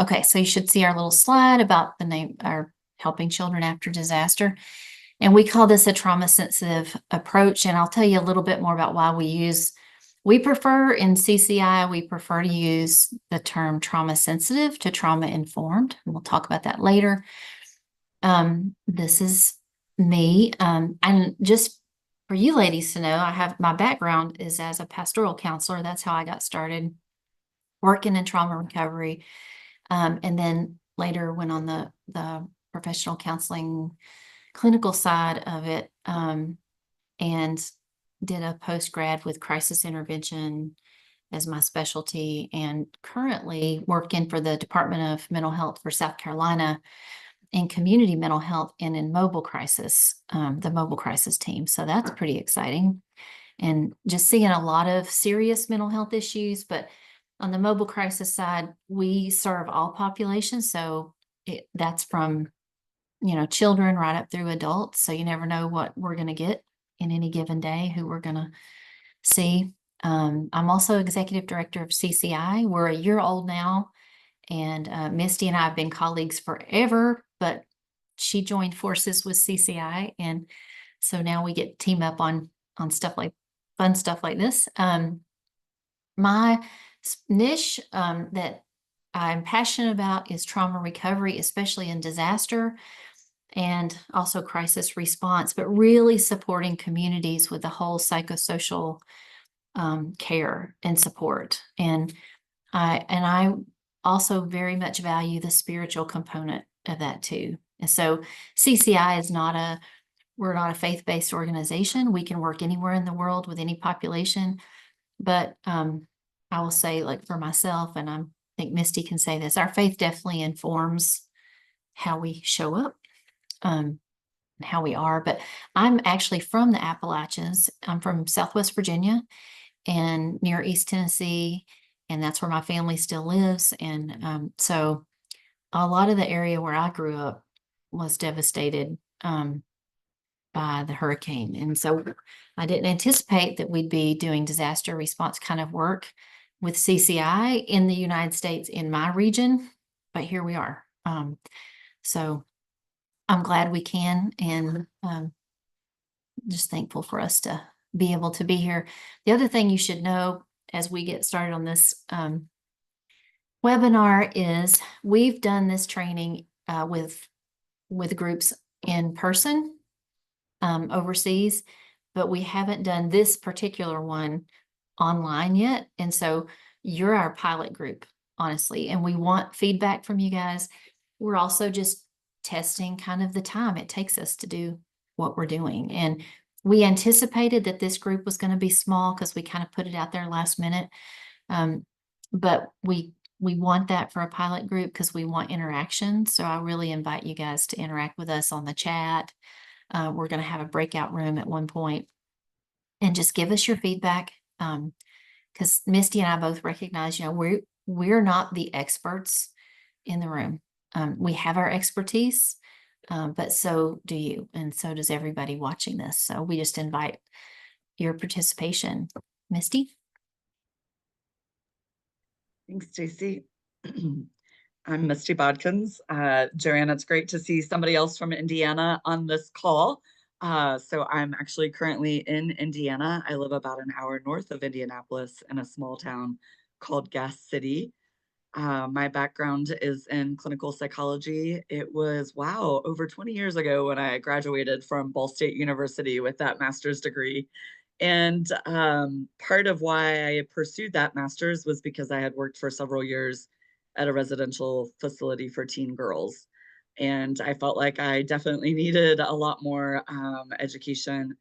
Okay, so you should see our little slide about the name, our helping children after disaster. And we call this a trauma sensitive approach. And I'll tell you a little bit more about why we prefer in CCI, we prefer to use the term trauma sensitive to trauma informed. And we'll talk about that later. This is me. And just for you ladies to know, my background is as a pastoral counselor. That's how I got started working in trauma recovery. And then later went on the professional counseling clinical side of it, and did a post-grad with crisis intervention as my specialty, and currently working for the Department of Mental Health for South Carolina in community mental health and in mobile crisis, the mobile crisis team. So that's pretty exciting. And just seeing a lot of serious mental health issues, but on the mobile crisis side, we serve all populations. So that's from, children right up through adults. So you never know what we're going to get in any given day, who we're going to see. I'm also executive director of CCI. We're a year old now, and Misty and I have been colleagues forever, but she joined forces with CCI, and so now we get to team up on stuff like fun stuff like this. My niche that I'm passionate about is trauma recovery, especially in disaster and also crisis response, but really supporting communities with the whole psychosocial care and support. And I also very much value the spiritual component of that too. And so CCI is we're not a faith-based organization. We can work anywhere in the world with any population. But I will say, like for myself, and I think Misty can say this, our faith definitely informs how we show up, how we are. But I'm actually from the Appalachians. I'm from Southwest Virginia and near East Tennessee, and that's where my family still lives. And so a lot of the area where I grew up was devastated by the hurricane. And so I didn't anticipate that we'd be doing disaster response kind of work with CCI in the United States in my region, but here we are. So I'm glad we can, and just thankful for us to be able to be here. The other thing you should know as we get started on this webinar is we've done this training with groups in person overseas, but we haven't done this particular one online yet. And so you're our pilot group, honestly, and we want feedback from you guys. We're also just testing kind of the time it takes us to do what we're doing. And we anticipated that this group was going to be small because we kind of put it out there last minute. But we want that for a pilot group because we want interaction. So I really invite you guys to interact with us on the chat. We're going to have a breakout room at one point, and just give us your feedback. Because Misty and I both recognize, we're not the experts in the room. We have our expertise, but so do you, and so does everybody watching this. So we just invite your participation. Misty? Thanks, Stacey. I'm Misty Bodkins. Joanne, it's great to see somebody else from Indiana on this call. So I'm actually currently in Indiana. I live about an hour north of Indianapolis in a small town called Gas City. My background is in clinical psychology. It was, wow, over 20 years ago when I graduated from Ball State University with that master's degree. And part of why I pursued that master's was because I had worked for several years at a residential facility for teen girls. And I felt like I definitely needed a lot more education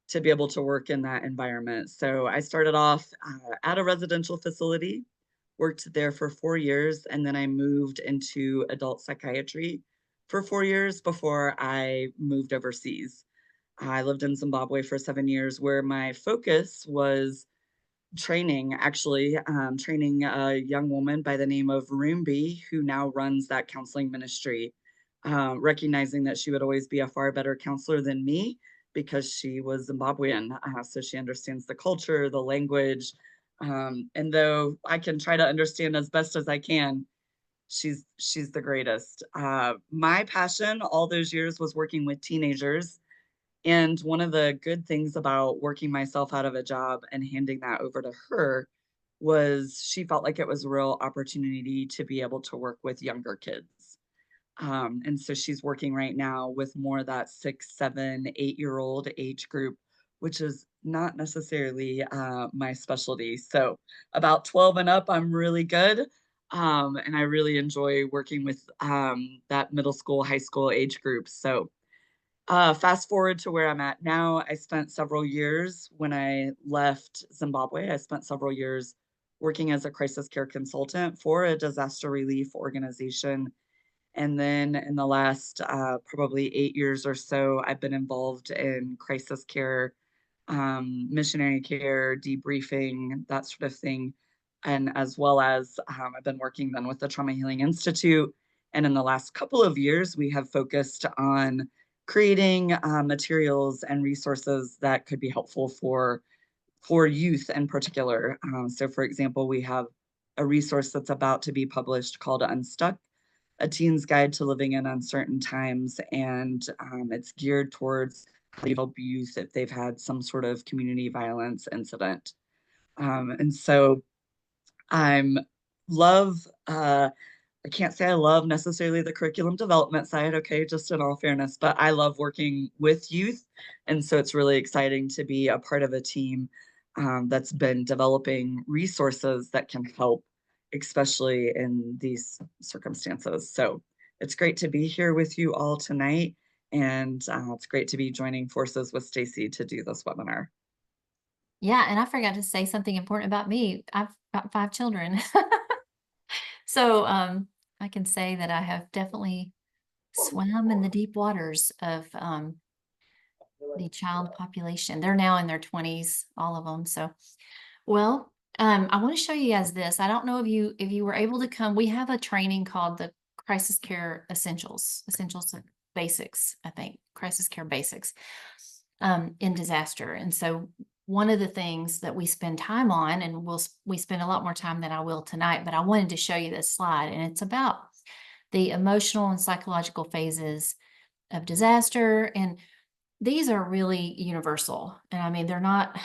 to be able to work in that environment. So I started off at a residential facility, worked there for 4 years, and then I moved into adult psychiatry for 4 years before I moved overseas. I lived in Zimbabwe for 7 years, where my focus was training, actually, training a young woman by the name of Rumbi, who now runs that counseling ministry, recognizing that she would always be a far better counselor than me because she was Zimbabwean. So she understands the culture, the language. And though I can try to understand as best as I can, She's the greatest. My passion all those years was working with teenagers, and one of the good things about working myself out of a job and handing that over to her was she felt like it was a real opportunity to be able to work with younger kids. And so she's working right now with more of that 6, 7, 8-year-old age group, which is not necessarily my specialty. So about 12 and up, I'm really good. And I really enjoy working with that middle school, high school age group. So fast forward to where I'm at now, I spent several years when I left Zimbabwe. I spent several years working as a crisis care consultant for a disaster relief organization, and then in the last probably 8 years or so, I've been involved in crisis care, missionary care, debriefing, that sort of thing. And as well as I've been working then with the Trauma Healing Institute. And in the last couple of years, we have focused on creating materials and resources that could be helpful for youth in particular. So for example, we have a resource that's about to be published called Unstuck, a teen's guide to living in uncertain times, and it's geared towards how to help youth if they've had some sort of community violence incident. And so I'm love I can't say I love necessarily the curriculum development side, okay, just in all fairness, but I love working with youth. And so it's really exciting to be a part of a team that's been developing resources that can help, especially in these circumstances. So it's great to be here with you all tonight. And it's great to be joining forces with Stacey to do this webinar. Yeah, and I forgot to say something important about me. I've got 5 children. So, I can say that I have definitely swam in the deep waters of, the child population. They're now in their 20s, all of them. So, well, I want to show you guys this. I don't know if you were able to come. We have a training called the Crisis Care Essentials Basics, I think, Crisis Care Basics, in disaster. And so one of the things that we spend time on, and we spend a lot more time than I will tonight, but I wanted to show you this slide, and it's about the emotional and psychological phases of disaster. And these are really universal. And I mean, they're not,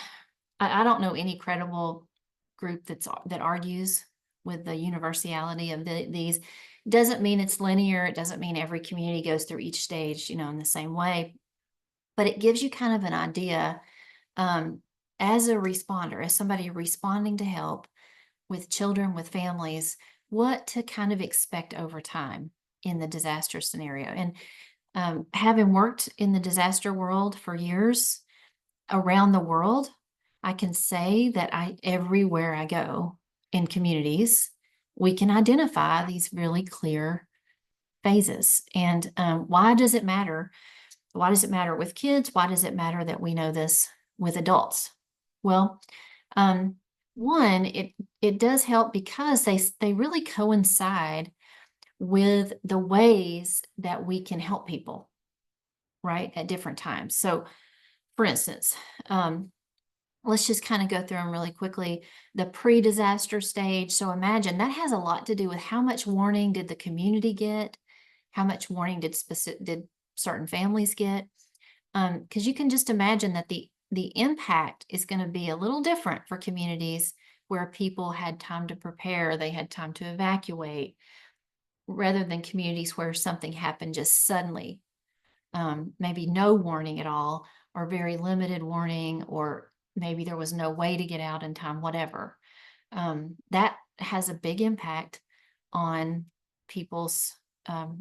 I don't know any credible group that argues with the universality of these. Doesn't mean it's linear. It doesn't mean every community goes through each stage, in the same way, but it gives you kind of an idea, as a responder, as somebody responding to help with children, with families, what to kind of expect over time in the disaster scenario. And having worked in the disaster world for years around the world, I can say that everywhere I go in communities, we can identify these really clear phases. And why does it matter? Why does it matter with kids? Why does it matter that we know this with adults? Well, um, one, it does help because they really coincide with the ways that we can help people, right, at different times. So, for instance, let's just kind of go through them really quickly. The pre-disaster stage. So imagine that has a lot to do with how much warning did the community get? How much warning did certain families get? Because you can just imagine that the impact is going to be a little different for communities where people had time to prepare, they had time to evacuate, rather than communities where something happened just suddenly. Maybe no warning at all, or very limited warning, or maybe there was no way to get out in time, whatever. That has a big impact on people's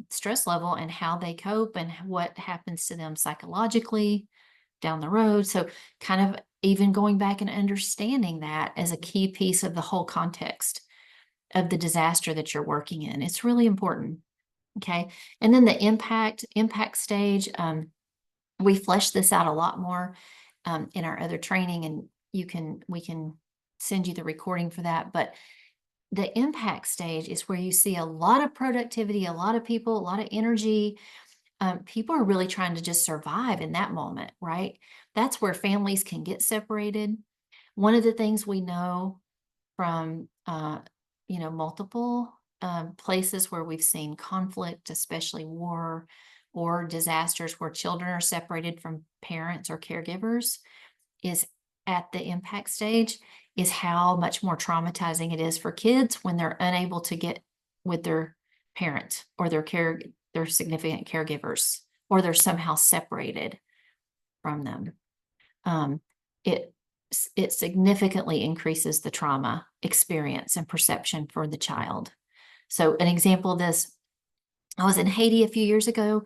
stress level and how they cope and what happens to them psychologically down the road. So, kind of even going back and understanding that as a key piece of the whole context of the disaster that you're working in. It's really important. Okay. And then the impact stage, we flesh this out a lot more in our other training, and we can send you the recording for that. But the impact stage is where you see a lot of productivity, a lot of people, a lot of energy. People are really trying to just survive in that moment, right? That's where families can get separated. One of the things we know from multiple places where we've seen conflict, especially war or disasters where children are separated from parents or caregivers, is at the impact stage, is how much more traumatizing it is for kids when they're unable to get with their parent or their significant caregivers, or they're somehow separated from them. Um, it it significantly increases the trauma experience and perception for the child. So an example of this, I was in Haiti a few years ago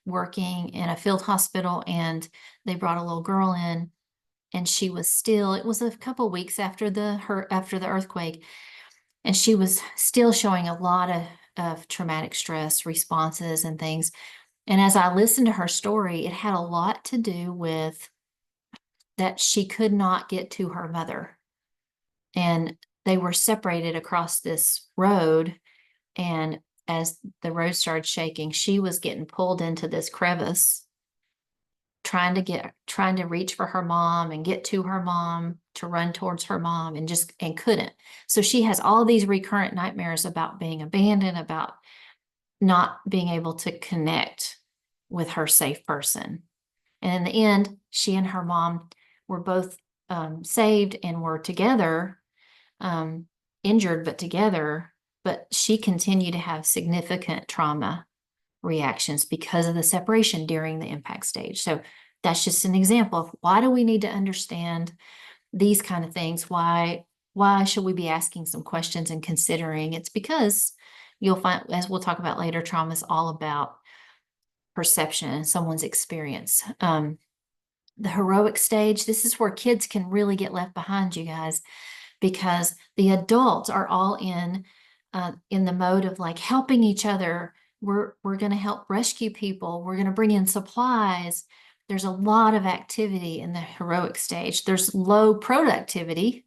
working in a field hospital, and they brought a little girl in, and she was still, it was a couple weeks after the earthquake, and she was still showing a lot of traumatic stress responses and things. And as I listened to her story, it had a lot to do with that she could not get to her mother. And they were separated across this road. And as the road started shaking, she was getting pulled into this crevice, trying to reach for her mom and get to her mom, to run towards her mom, and couldn't. So she has all these recurrent nightmares about being abandoned, about not being able to connect with her safe person. And in the end, she and her mom were both saved and were together, um, injured, but together. But she continued to have significant trauma reactions because of the separation during the impact stage. So that's just an example of why do we need to understand these kind of things? Why should we be asking some questions and considering? It's because you'll find, as we'll talk about later, trauma is all about perception and someone's experience. The heroic stage, this is where kids can really get left behind, you guys, because the adults are all in the mode of like helping each other. We're going to help rescue people. We're going to bring in supplies. There's a lot of activity in the heroic stage. There's low productivity,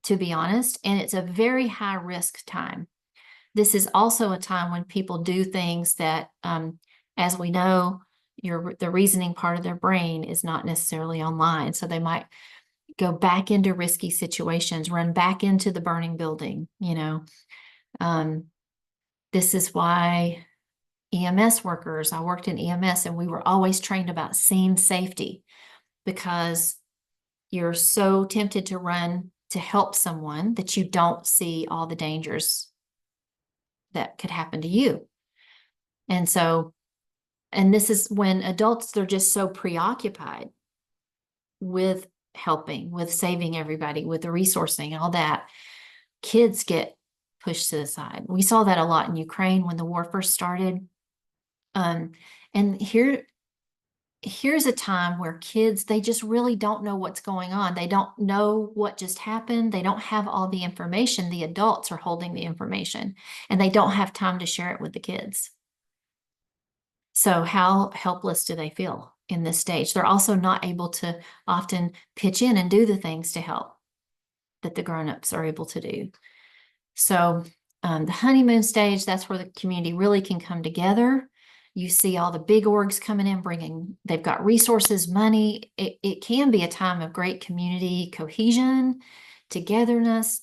to be honest, and it's a very high risk time. This is also a time when people do things that, as we know, the reasoning part of their brain is not necessarily online. So they might go back into risky situations, run back into the burning building, this is why EMS workers, I worked in EMS, and we were always trained about scene safety, because you're so tempted to run to help someone that you don't see all the dangers that could happen to you. And so, and this is when adults, they're just so preoccupied with helping, with saving everybody, with the resourcing and all that. Kids get pushed to the side. We saw that a lot in Ukraine when the war first started. And here's a time where kids, they just really don't know what's going on. They don't know what just happened. They don't have all the information. The adults are holding the information, and they don't have time to share it with the kids. So how helpless do they feel in this stage? They're also not able to often pitch in and do the things to help that the grown-ups are able to do. So the honeymoon stage, that's where the community really can come together. You see all the big orgs coming in, they've got resources, money. It can be a time of great community cohesion, togetherness,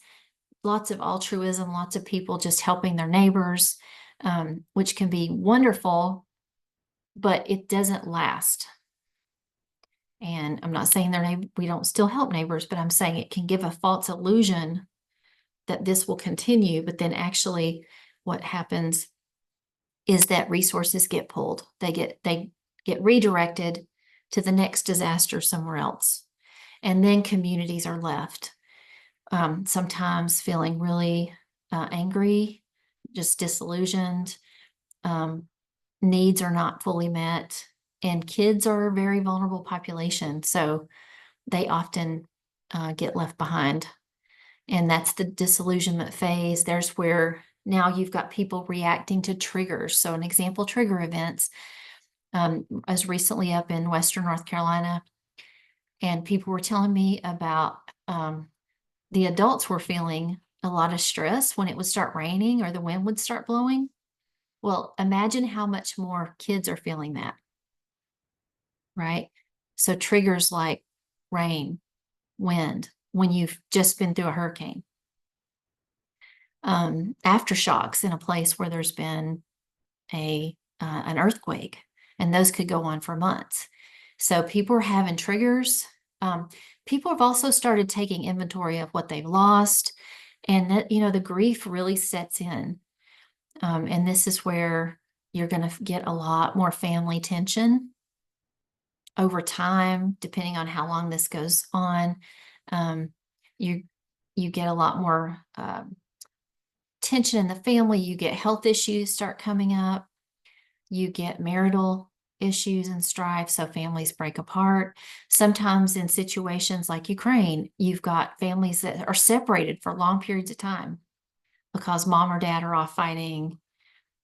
lots of altruism, lots of people just helping their neighbors, which can be wonderful, but it doesn't last. And I'm not saying we don't still help neighbors, but I'm saying it can give a false illusion that this will continue, but then actually what happens is that resources get pulled. They get redirected to the next disaster somewhere else. And then communities are left, sometimes feeling really angry, just disillusioned. Needs are not fully met, and kids are a very vulnerable population, so they often get left behind. And that's the disillusionment phase. There's where now you've got people reacting to triggers. So an example, trigger events. I was recently up in Western North Carolina, and people were telling me about the adults were feeling a lot of stress when it would start raining or the wind would start blowing. Well, imagine how much more kids are feeling that, right? So triggers like rain, wind, when you've just been through a hurricane. aftershocks in a place where there's been an earthquake, and those could go on for months. So people are having triggers. People have also started taking inventory of what they've lost, and that, the grief really sets in. And this is where you're going to get a lot more family tension over time, depending on how long this goes on. Um, you you get a lot more tension in the family. You get health issues start coming up. You get marital issues and strife, so families break apart. Sometimes in situations like Ukraine, you've got families that are separated for long periods of time because mom or dad are off fighting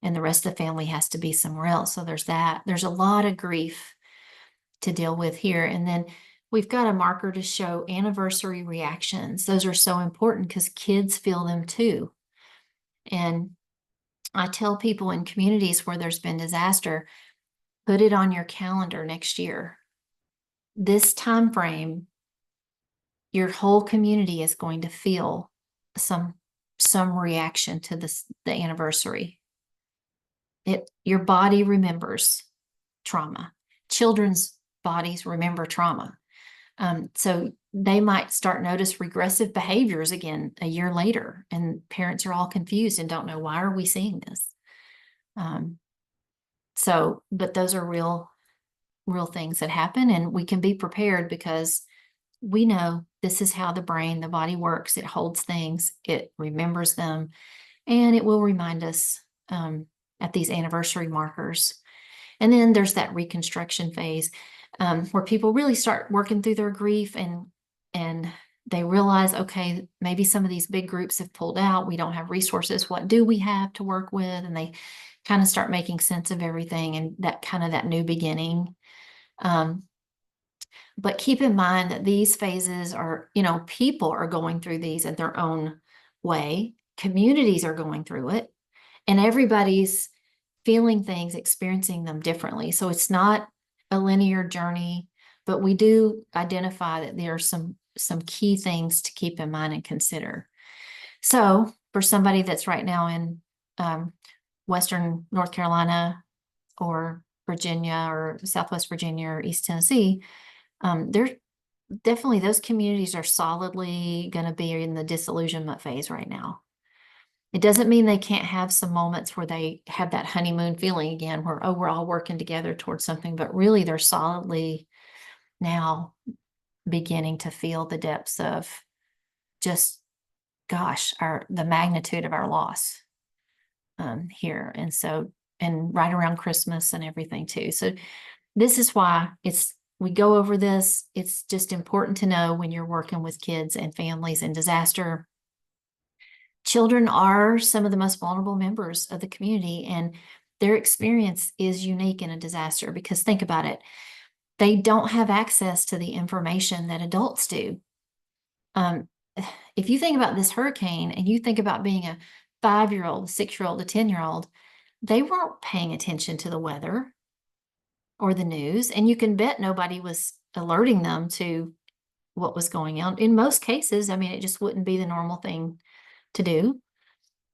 and the rest of the family has to be somewhere else. So there's that. There's a lot of grief to deal with here. And then we've got a marker to show anniversary reactions. Those are so important because kids feel them too. And I tell people in communities where there's been disaster, put it on your calendar next year. This time frame, your whole community is going to feel some reaction to the anniversary. Your body remembers trauma. Children's bodies remember trauma. So they might start notice regressive behaviors again a year later, and parents are all confused and don't know, why are we seeing this? But those are real things that happen, and we can be prepared because we know this is how the body works. It holds things, it remembers them, and it will remind us at these anniversary markers. And then there's that reconstruction phase where people really start working through their grief, and they realize, okay, maybe some of these big groups have pulled out. We don't have resources. What do we have to work with? And they kind of start making sense of everything, and that new beginning. But keep in mind that these phases are, people are going through these at their own way. Communities are going through it, and everybody's feeling things, experiencing them differently. So it's not a linear journey, but we do identify that there are some key things to keep in mind and consider. So for somebody that's right now in Western North Carolina or Virginia or Southwest Virginia or East Tennessee, they're definitely, those communities are solidly going to be in the disillusionment phase right now. It doesn't mean they can't have some moments where they have that honeymoon feeling again, where, oh, we're all working together towards something, but really they're solidly now beginning to feel the depths of just, gosh, the magnitude of our loss here. And right around Christmas and everything too. So this is why we go over this. It's just important to know when you're working with kids and families in disaster. Children are some of the most vulnerable members of the community, and their experience is unique in a disaster because think about it. They don't have access to the information that adults do. If you think about this hurricane and you think about being a 5-year-old, 6-year-old, a 10-year-old, they weren't paying attention to the weather or the news, and you can bet nobody was alerting them to what was going on. In most cases, it just wouldn't be the normal thing to do.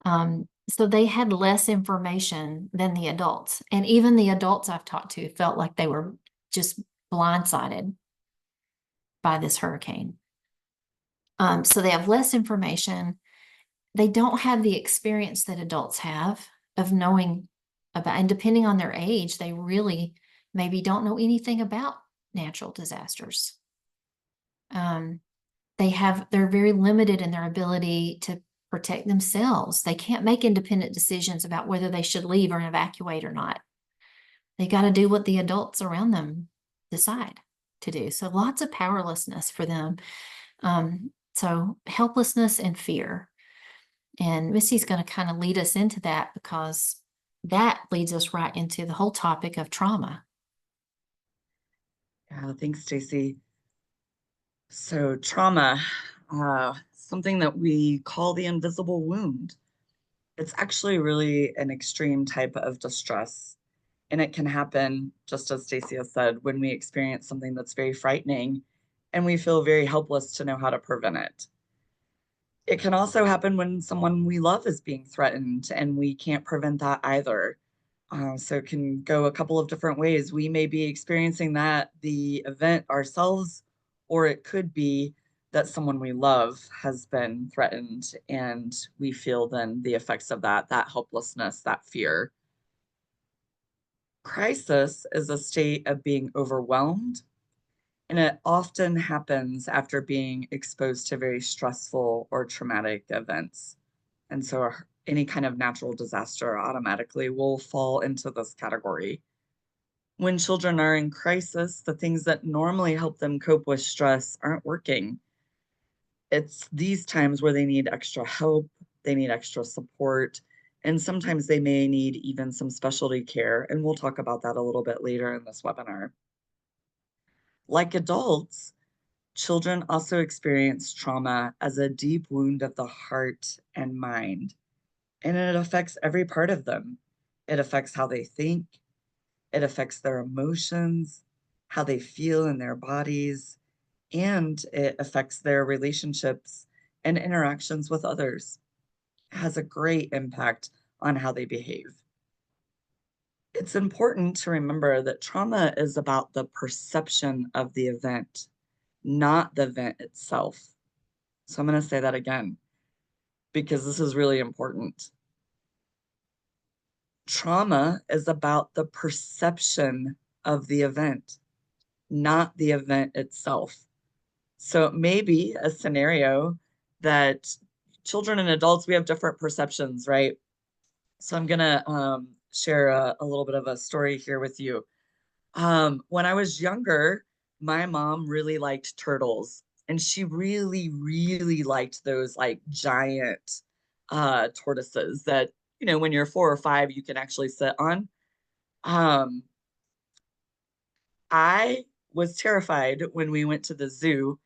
So they had less information than the adults. And even the adults I've talked to felt like they were just blindsided by this hurricane. So they have less information. They don't have the experience that adults have of knowing about, and depending on their age, they really maybe don't know anything about natural disasters. They're very limited in their ability to protect themselves. They can't make independent decisions about whether they should leave or evacuate or not. They got to do what the adults around them decide to do. So lots of powerlessness for them. So helplessness and fear. And Misty's going to kind of lead us into that because that leads us right into the whole topic of trauma. Yeah, thanks, Stacey. So trauma, something that we call the invisible wound. It's actually really an extreme type of distress. And it can happen, just as Stacey has said, when we experience something that's very frightening and we feel very helpless to know how to prevent it. It can also happen when someone we love is being threatened, and we can't prevent that either. So it can go a couple of different ways. We may be experiencing the event ourselves, or it could be that someone we love has been threatened, and we feel then the effects of that helplessness, that fear. Crisis is a state of being overwhelmed, and it often happens after being exposed to very stressful or traumatic events. And so any kind of natural disaster automatically will fall into this category. When children are in crisis, the things that normally help them cope with stress aren't working. It's these times where they need extra help, they need extra support, and sometimes they may need even some specialty care. And we'll talk about that a little bit later in this webinar. Like adults, children also experience trauma as a deep wound of the heart and mind, and it affects every part of them. It affects how they think, it affects their emotions, how they feel in their bodies, and it affects their relationships and interactions with others. It has a great impact on how they behave. It's important to remember that trauma is about the perception of the event, not the event itself. So I'm going to say that again because this is really important. Trauma is about the perception of the event, not the event itself. So it may be a scenario that children and adults, we have different perceptions, right? So I'm going to share a little bit of a story here with you. When I was younger, my mom really liked turtles, and she really, really liked those like giant tortoises that, when you're 4 or 5, you can actually sit on. Um, I was terrified when we went to the zoo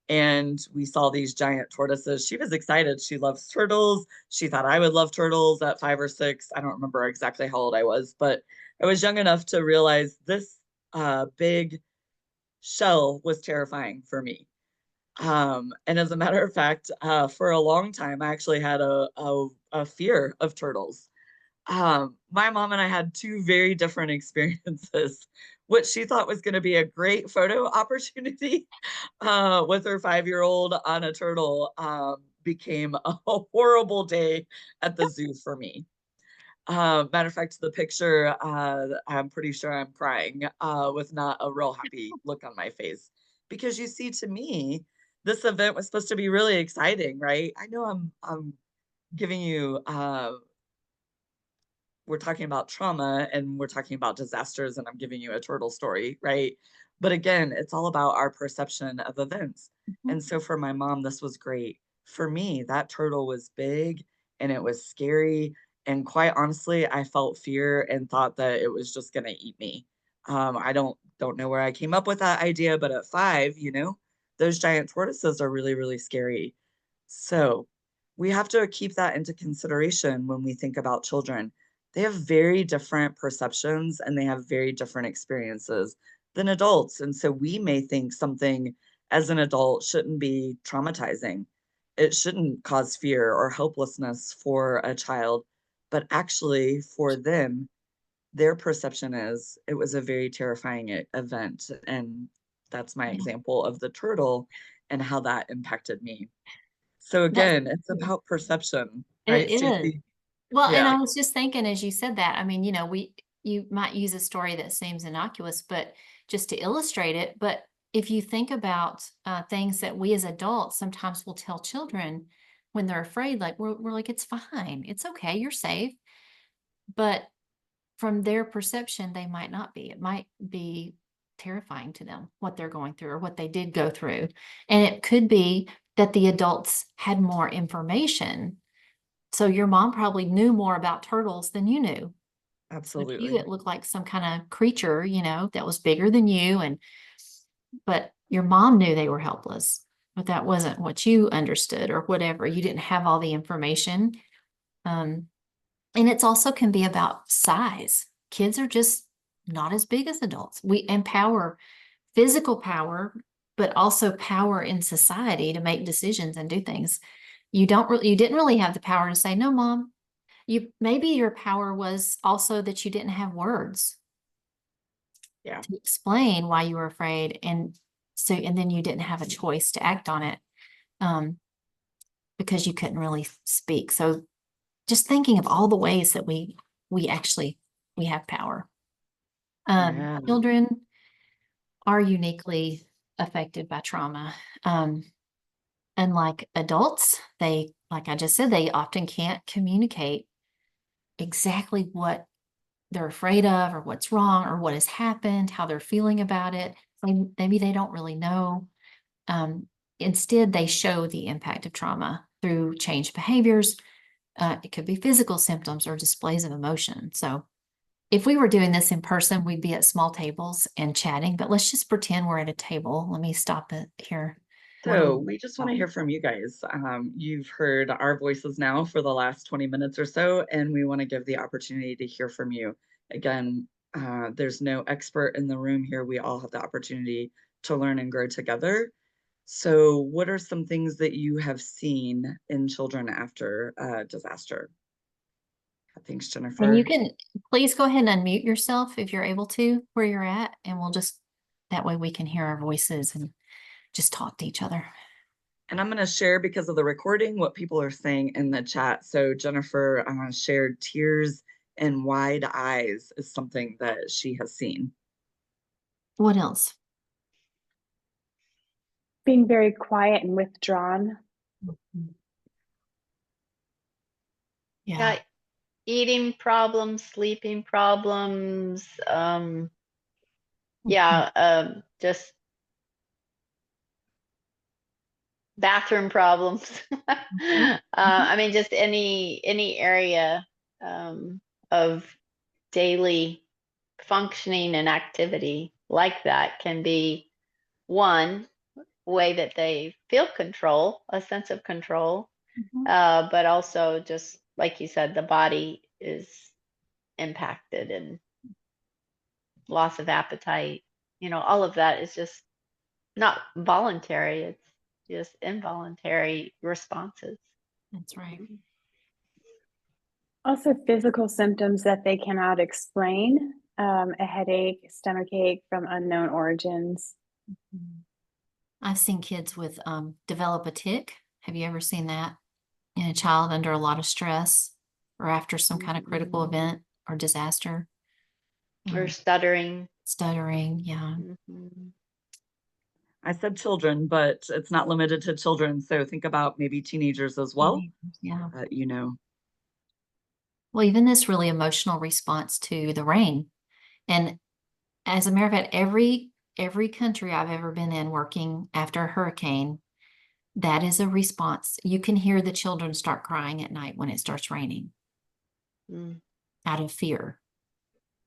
and we saw these giant tortoises. She was excited. She loves turtles. She thought I would love turtles at 5 or 6. I don't remember exactly how old I was, but I was young enough to realize this big shell was terrifying for me. And as a matter of fact, for a long time, I actually had a fear of turtles. My mom and I had two very different experiences. What she thought was going to be a great photo opportunity with her 5-year-old on a turtle became a horrible day at the zoo for me. Matter of fact, the picture, I'm pretty sure I'm crying with not a real happy look on my face. Because you see, to me, this event was supposed to be really exciting, right? I know I'm giving you we're talking about trauma and we're talking about disasters, and I'm giving you a turtle story, right? But again, it's all about our perception of events. Mhm. And so for my mom, this was great. For me, that turtle was big and it was scary. And quite honestly, I felt fear and thought that it was just going to eat me. I don't know where I came up with that idea, but at 5, those giant tortoises are really, really scary. So we have to keep that into consideration when we think about children. They have very different perceptions and they have very different experiences than adults. And so we may think something as an adult shouldn't be traumatizing. It shouldn't cause fear or helplessness for a child, but actually for them, their perception is it was a very terrifying event. And that's my Yeah, example of the turtle and how that impacted me. So that's again, it's true. about perception, It right, is. Stacey? Well, and Yeah, I was just thinking as you said that, I mean, you might use a story that seems innocuous, but just to illustrate it. But if you think about things that we as adults sometimes will tell children when they're afraid, like we're like, it's fine, it's okay, you're safe. But from their perception, they might not be. It might be terrifying to them what they're going through or what they did go through. And it could be that the adults had more information, so your mom probably knew more about turtles than you knew. So to you, absolutely. it looked like some kind of creature, that was bigger than you. But your mom knew they were helpless, but that wasn't what you understood or whatever. You didn't have all the information. Um, and it's also can be about size. Kids are just not as big as adults. We empower physical power, but also power in society to make decisions and do things. You didn't really have the power to say, no, mom. Maybe your power was also that you didn't have words Yeah. to explain why you were afraid. And then you didn't have a choice to act on it, because you couldn't really speak. So just thinking of all the ways that we actually, we have power. Yeah. Children are uniquely affected by trauma. Unlike adults, like I just said, they often can't communicate exactly what they're afraid of or what's wrong or what has happened, how they're feeling about it. Maybe they don't really know. Instead, they show the impact of trauma through changed behaviors. It could be physical symptoms or displays of emotion. So if we were doing this in person, we'd be at small tables and chatting, but let's just pretend we're at a table. Let me stop it here. What do So we just want to hear from you guys. You've heard our voices now for the last 20 minutes or so, and we want to give the opportunity to hear from you. Again, there's no expert in the room here. We all have the opportunity to learn and grow together. So what are some things that you have seen in children after disaster? Thanks, And you Jennifer. can please go ahead and unmute yourself if you're able to where you're at, and that way we can hear our voices and just talk to each other. And I'm going to share, because of the recording, what people are saying in the chat. So Jennifer shared tears and wide eyes is something that she has seen. What else? Being very quiet and withdrawn. Yeah. Eating problems, sleeping problems, just bathroom problems. I mean, just any area of daily functioning and activity like that can be one way that they feel control, a sense of control. But also, just like you said, the body is impacted, and loss of appetite, all of that is just not voluntary. It's just involuntary responses. That's right. Also, physical symptoms that they cannot explain, a headache, stomach ache from unknown origins. I've seen kids with develop a tic. Have you ever seen that in a child under a lot of stress or after some kind of critical event or disaster? Or stuttering. Stuttering, yeah. I said children, but it's not limited to children. So think about maybe teenagers as well. Yeah. Well, even this really emotional response to the rain. And as a matter of fact, every country I've ever been in working after a hurricane, that is a response. You can hear the children start crying at night when it starts raining out of fear.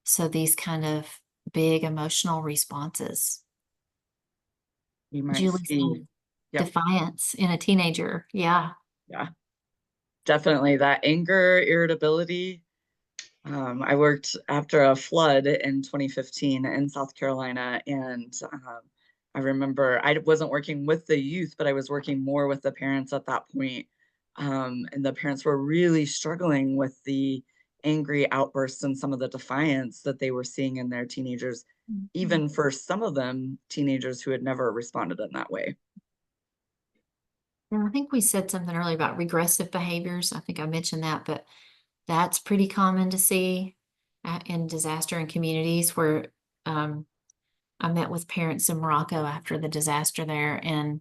So these kind of big emotional responses. You might Julie's see defiance in a teenager. Yeah. Yeah, definitely that anger, irritability. I worked after a flood in 2015 in South Carolina, and I remember I wasn't working with the youth, but I was working more with the parents at that point. And the parents were really struggling with the angry outbursts and some of the defiance that they were seeing in their teenagers, even for some of them, teenagers who had never responded in that way. And I think we said something earlier about regressive behaviors. I think I mentioned that, but that's pretty common to see in disaster and communities where I met with parents in Morocco after the disaster there, and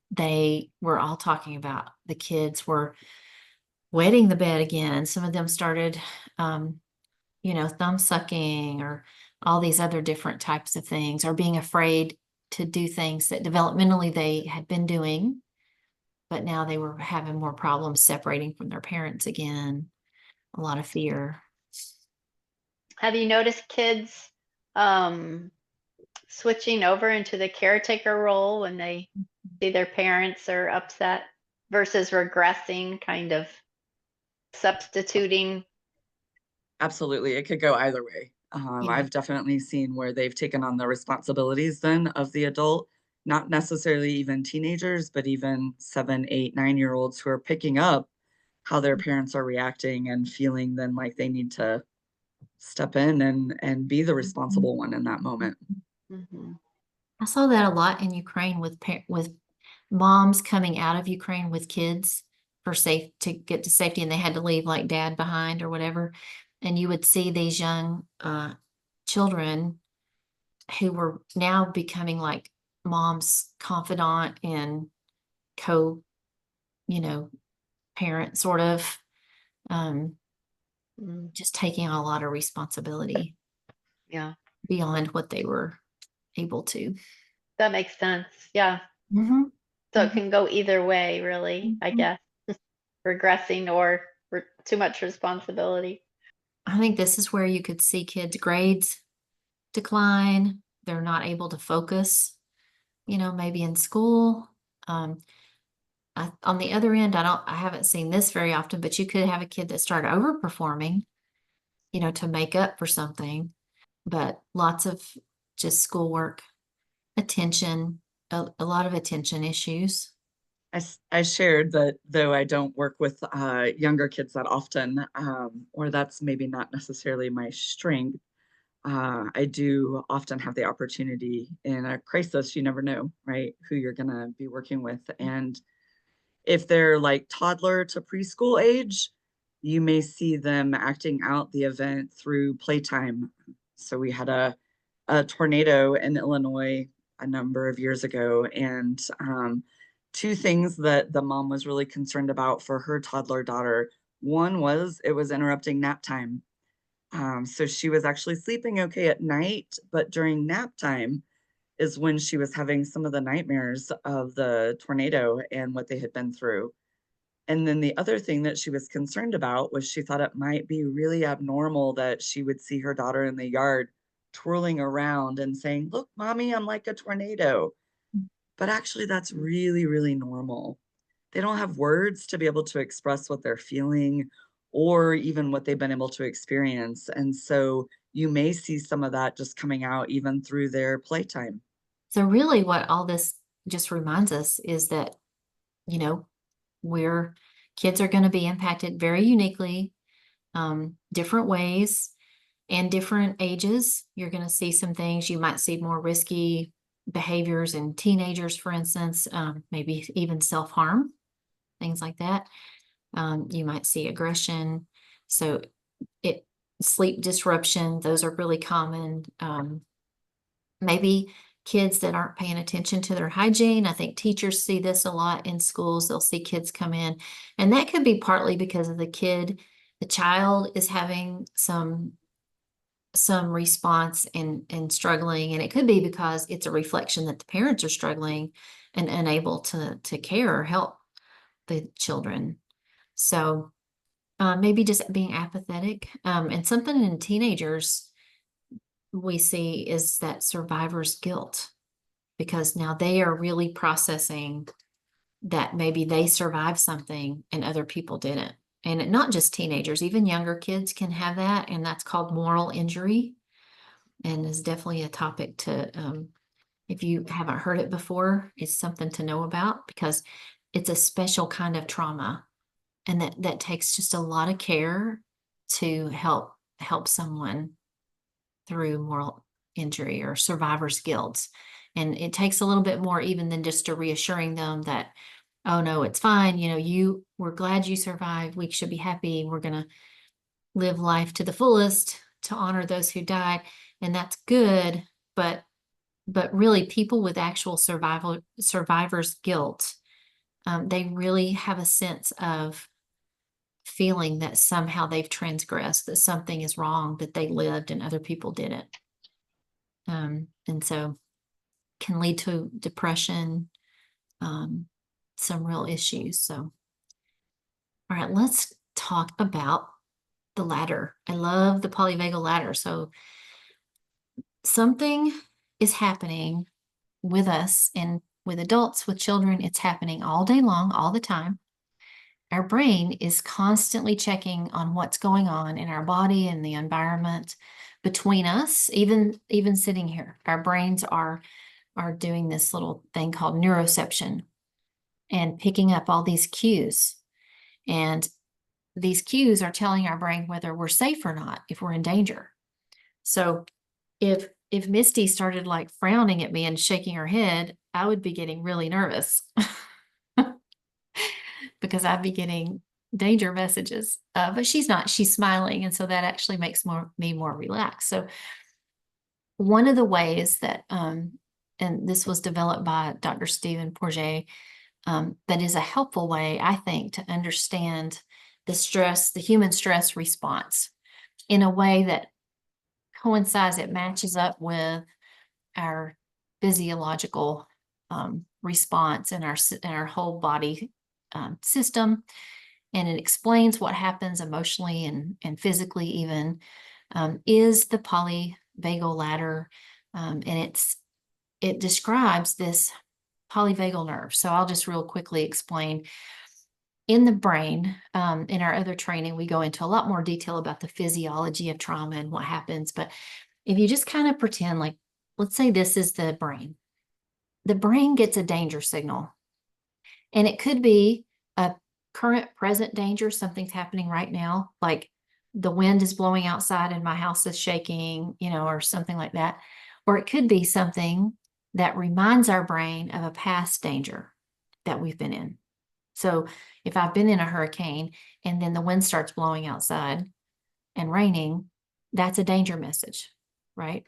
they were all talking about the kids were wetting the bed again. Some of them started, thumb sucking or all these other different types of things, or being afraid to do things that developmentally they had been doing, but now they were having more problems separating from their parents again. A lot of fear. Have you noticed kids switching over into the caretaker role when they see their parents are upset versus regressing, kind of substituting? Absolutely, it could go either way. I've definitely seen where they've taken on the responsibilities then of the adult, not necessarily even teenagers, but even 7, 8, 9-year-olds who are picking up how their parents are reacting and feeling then like they need to step in and be the responsible one in that moment. Mhm. I saw that a lot in Ukraine with moms coming out of Ukraine with kids for safe to get to safety, and they had to leave like dad behind or whatever. And you would see these young children who were now becoming like mom's confidant and co, you know, parent sort of, Mm, just taking on a lot of responsibility yeah, beyond what they were able to. that makes sense. Yeah. Mm-hmm. So it can go either way, really, I Mhm. guess. Regressing or too much responsibility. I think this is where you could see kids' grades decline. They're not able to focus, maybe in school. Um, on the other end, I haven't seen this very often, but you could have a kid that started overperforming, to make up for something, but lots of just schoolwork, attention, a lot of attention issues. I shared that though I don't work with younger kids that often, or that's maybe not necessarily my strength. I do often have the opportunity in a crisis. You never know, right? Who you're going to be working with. And if they're like toddler to preschool age, you may see them acting out the event through playtime. So we had a tornado in Illinois a number of years ago, and two things that the mom was really concerned about for her toddler daughter. One was it was interrupting nap time. So she was actually sleeping okay at night, but during nap time is when she was having some of the nightmares of the tornado and what they had been through. And then the other thing that she was concerned about was she thought it might be really abnormal that she would see her daughter in the yard twirling around and saying, "Look, mommy, I'm like a tornado." But actually, that's really, really normal. They don't have words to be able to express what they're feeling or even what they've been able to experience. And so you may see some of that just coming out even through their playtime. So really what all this just reminds us is that, you know, we're kids are going to be impacted very uniquely, different ways and different ages. You're going to see some things. You might see more risky behaviors in teenagers, for instance, maybe even self-harm, things like that. You might see aggression. So it sleep disruption, those are really common. Maybe kids that aren't paying attention to their hygiene. I think teachers see this a lot in schools. They'll see kids come in, and that could be partly because of the child is having some response and struggling, and it could be because it's a reflection that the parents are struggling and unable to care or help the children. So maybe just being apathetic, and something in teenagers we see is that survivor's guilt, because now they are really processing that maybe they survived something and other people didn't. And not just teenagers, even younger kids can have that, and that's called moral injury, and is definitely a topic to, if you haven't heard it before, it's something to know about, because it's a special kind of trauma, and that takes just a lot of care to help someone through moral injury or survivor's guilt. And it takes a little bit more even than just to reassuring them that, oh no, it's fine. We're glad you survived. We should be happy. We're going to live life to the fullest to honor those who died. And that's good. But really people with actual survivor's guilt, they really have a sense of feeling that somehow they've transgressed, that something is wrong, that they lived and other people didn't. And so can lead to depression, some real issues. So, all right, let's talk about the ladder. I love the polyvagal ladder. So something is happening with us and with adults, with children. It's happening all day long, all the time. Our brain is constantly checking on what's going on in our body and the environment between us, even sitting here. Our brains are are doing this little thing called neuroception and picking up all these cues. And these cues are telling our brain whether we're safe or not, if we're in danger. So if Misty started like frowning at me and shaking her head, I would be getting really nervous because I'd be getting danger messages. But she's not, she's smiling. And so that actually makes me more relaxed. So one of the ways that, and this was developed by Dr. Stephen Porget, that is a helpful way, I think, to understand the human stress response in a way that coincides, it matches up with our physiological response in our whole body system. And it explains what happens emotionally and physically even, is the polyvagal ladder. And it describes this polyvagal nerve. So I'll just real quickly explain. In the brain, in our other training, we go into a lot more detail about the physiology of trauma and what happens. But if you just kind of pretend like, let's say this is the brain gets a danger signal. And it could be a current present danger, something's happening right now, like the wind is blowing outside and my house is shaking, or something like that. Or it could be something that reminds our brain of a past danger that we've been in. So if I've been in a hurricane and then the wind starts blowing outside and raining, that's a danger message, right?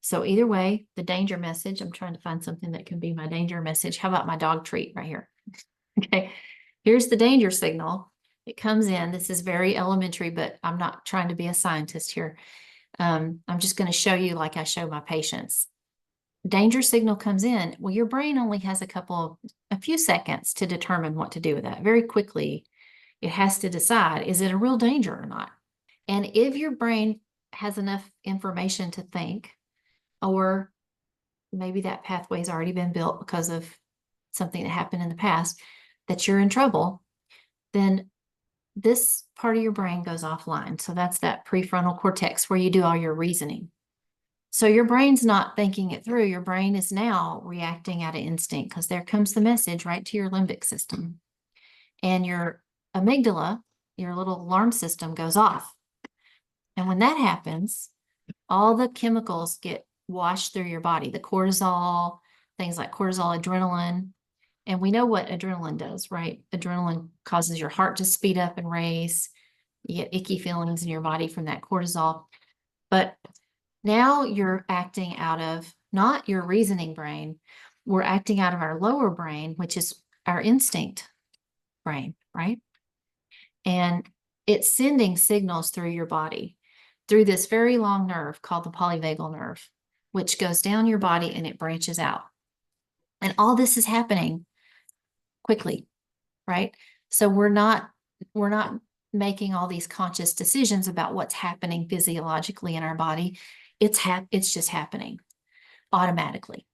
So either way, the danger message, I'm trying to find something that can be my danger message. How about my dog treat right here? Okay, here's the danger signal. It comes in. This is very elementary, but I'm not trying to be a scientist here. I'm just going to show you like I show my patients. Danger signal comes in. Well, your brain only has a few seconds to determine what to do with that. Very quickly, it has to decide, is it a real danger or not? And if your brain has enough information to think, or maybe that pathway's already been built because of something that happened in the past, that you're in trouble, then this part of your brain goes offline. So that's that prefrontal cortex where you do all your reasoning. So your brain's not thinking it through. Your brain is now reacting out of instinct because there comes the message right to your limbic system. And your amygdala, your little alarm system, goes off. And when that happens, all the chemicals get washed through your body, the cortisol, things like cortisol, adrenaline. And we know what adrenaline does, right? Adrenaline causes your heart to speed up and race. You get icky feelings in your body from that cortisol. But now you're acting out of not your reasoning brain. We're acting out of our lower brain, which is our instinct brain, right? And it's sending signals through your body, through this very long nerve called the polyvagal nerve, which goes down your body and it branches out. And all this is happening quickly, right? So we're not making all these conscious decisions about what's happening physiologically in our body. It's just happening automatically.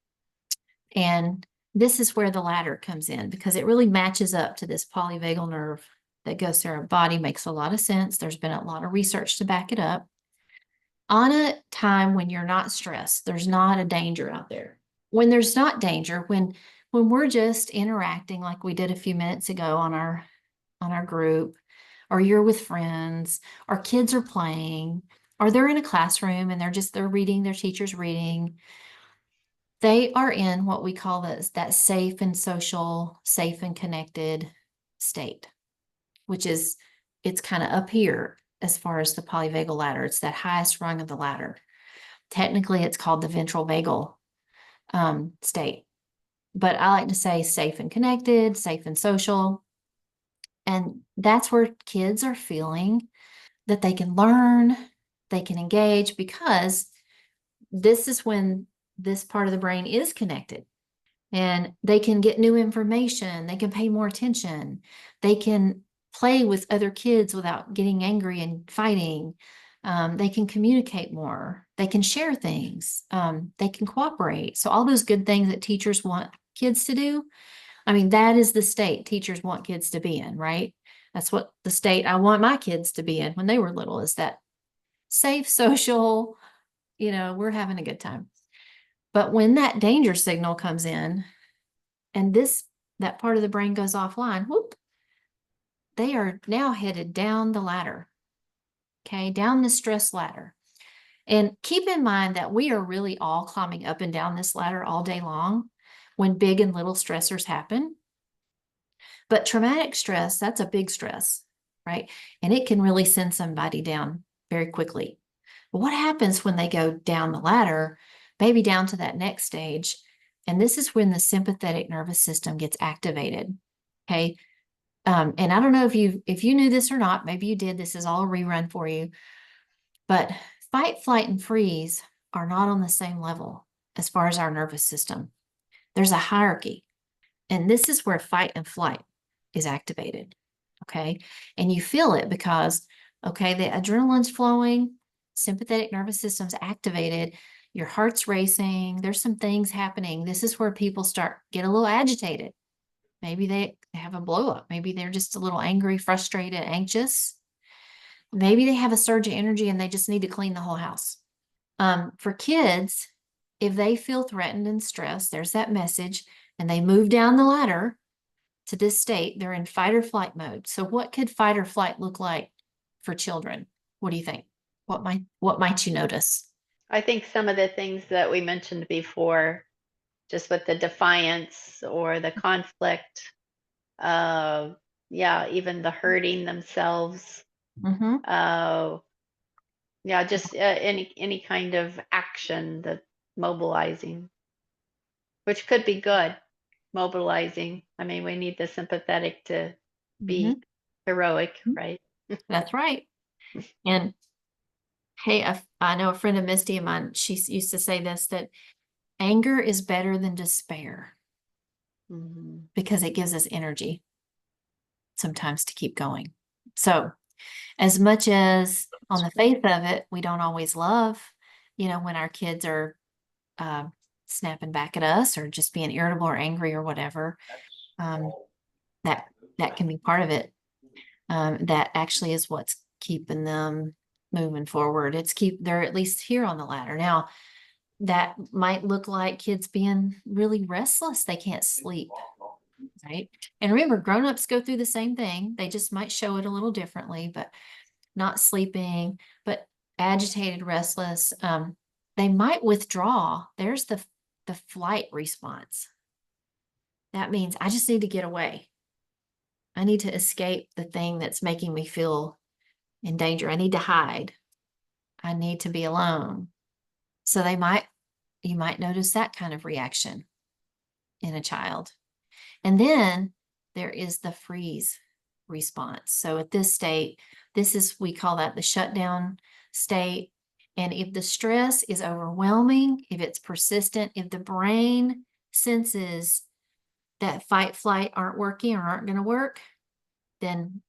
And this is where the ladder comes in because it really matches up to this polyvagal nerve that goes through our body. Makes a lot of sense. There's been a lot of research to back it up. On a time when you're not stressed, there's not a danger out there. When there's not danger, when we're just interacting like we did a few minutes ago on our group, or you're with friends, or kids are playing, or they're in a classroom and they're reading, their teacher's reading, they are in what we call that safe and social, safe and connected state, which is, it's kind of up here as far as the polyvagal ladder. It's that highest rung of the ladder. Technically, it's called the ventral vagal state. But I like to say safe and connected, safe and social. And that's where kids are feeling that they can learn, they can engage, because this is when this part of the brain is connected. And they can get new information, they can pay more attention, they can play with other kids without getting angry and fighting. They can communicate more, they can share things, they can cooperate. So all those good things that teachers want kids to do, I mean, that is the state teachers want kids to be in, right? That's what the state I want my kids to be in when they were little, is that safe, social, we're having a good time. But when that danger signal comes in and that part of the brain goes offline, whoop, they are now headed down the ladder. Okay, down the stress ladder. And keep in mind that we are really all climbing up and down this ladder all day long when big and little stressors happen. But traumatic stress, that's a big stress, right? And it can really send somebody down very quickly. But what happens when they go down the ladder, maybe down to that next stage? And this is when the sympathetic nervous system gets activated. Okay. And I don't know if you knew this or not, maybe you did. This is all a rerun for you. But fight, flight, and freeze are not on the same level as far as our nervous system. There's a hierarchy. And this is where fight and flight is activated. Okay. And you feel it because, okay, the adrenaline's flowing, sympathetic nervous system's activated, your heart's racing, there's some things happening. This is where people get a little agitated. Maybe they have a blow up. Maybe they're just a little angry, frustrated, anxious. Maybe they have a surge of energy and they just need to clean the whole house. For kids, if they feel threatened and stressed, there's that message, and they move down the ladder to this state, they're in fight or flight mode. So what could fight or flight look like for children? What do you think? What might you notice? I think some of the things that we mentioned before, just with the defiance or the conflict, yeah, even the hurting themselves, Mm-hmm. yeah, just any kind of action that mobilizing, which could be good, mobilizing. I mean, we need the sympathetic to be heroic, right? That's right. And hey, I know a friend of Misty of mine, she used to say this, that anger is better than despair because it gives us energy sometimes to keep going. So as much as on the face of it, we don't always love, when our kids are snapping back at us or just being irritable or angry or whatever, that can be part of it. That actually is what's keeping them moving forward. They're at least here on the ladder. Now, that might look like kids being really restless. They can't sleep, right? And remember, grown-ups go through the same thing. They just might show it a little differently, but not sleeping, but agitated, restless. They might withdraw. There's the flight response. That means I just need to get away. I need to escape the thing that's making me feel in danger. I need to hide. I need to be alone. So you might notice that kind of reaction in a child. And then there is the freeze response. So at this state, we call that the shutdown state. And if the stress is overwhelming, if it's persistent, if the brain senses that fight, flight aren't working or aren't going to work, then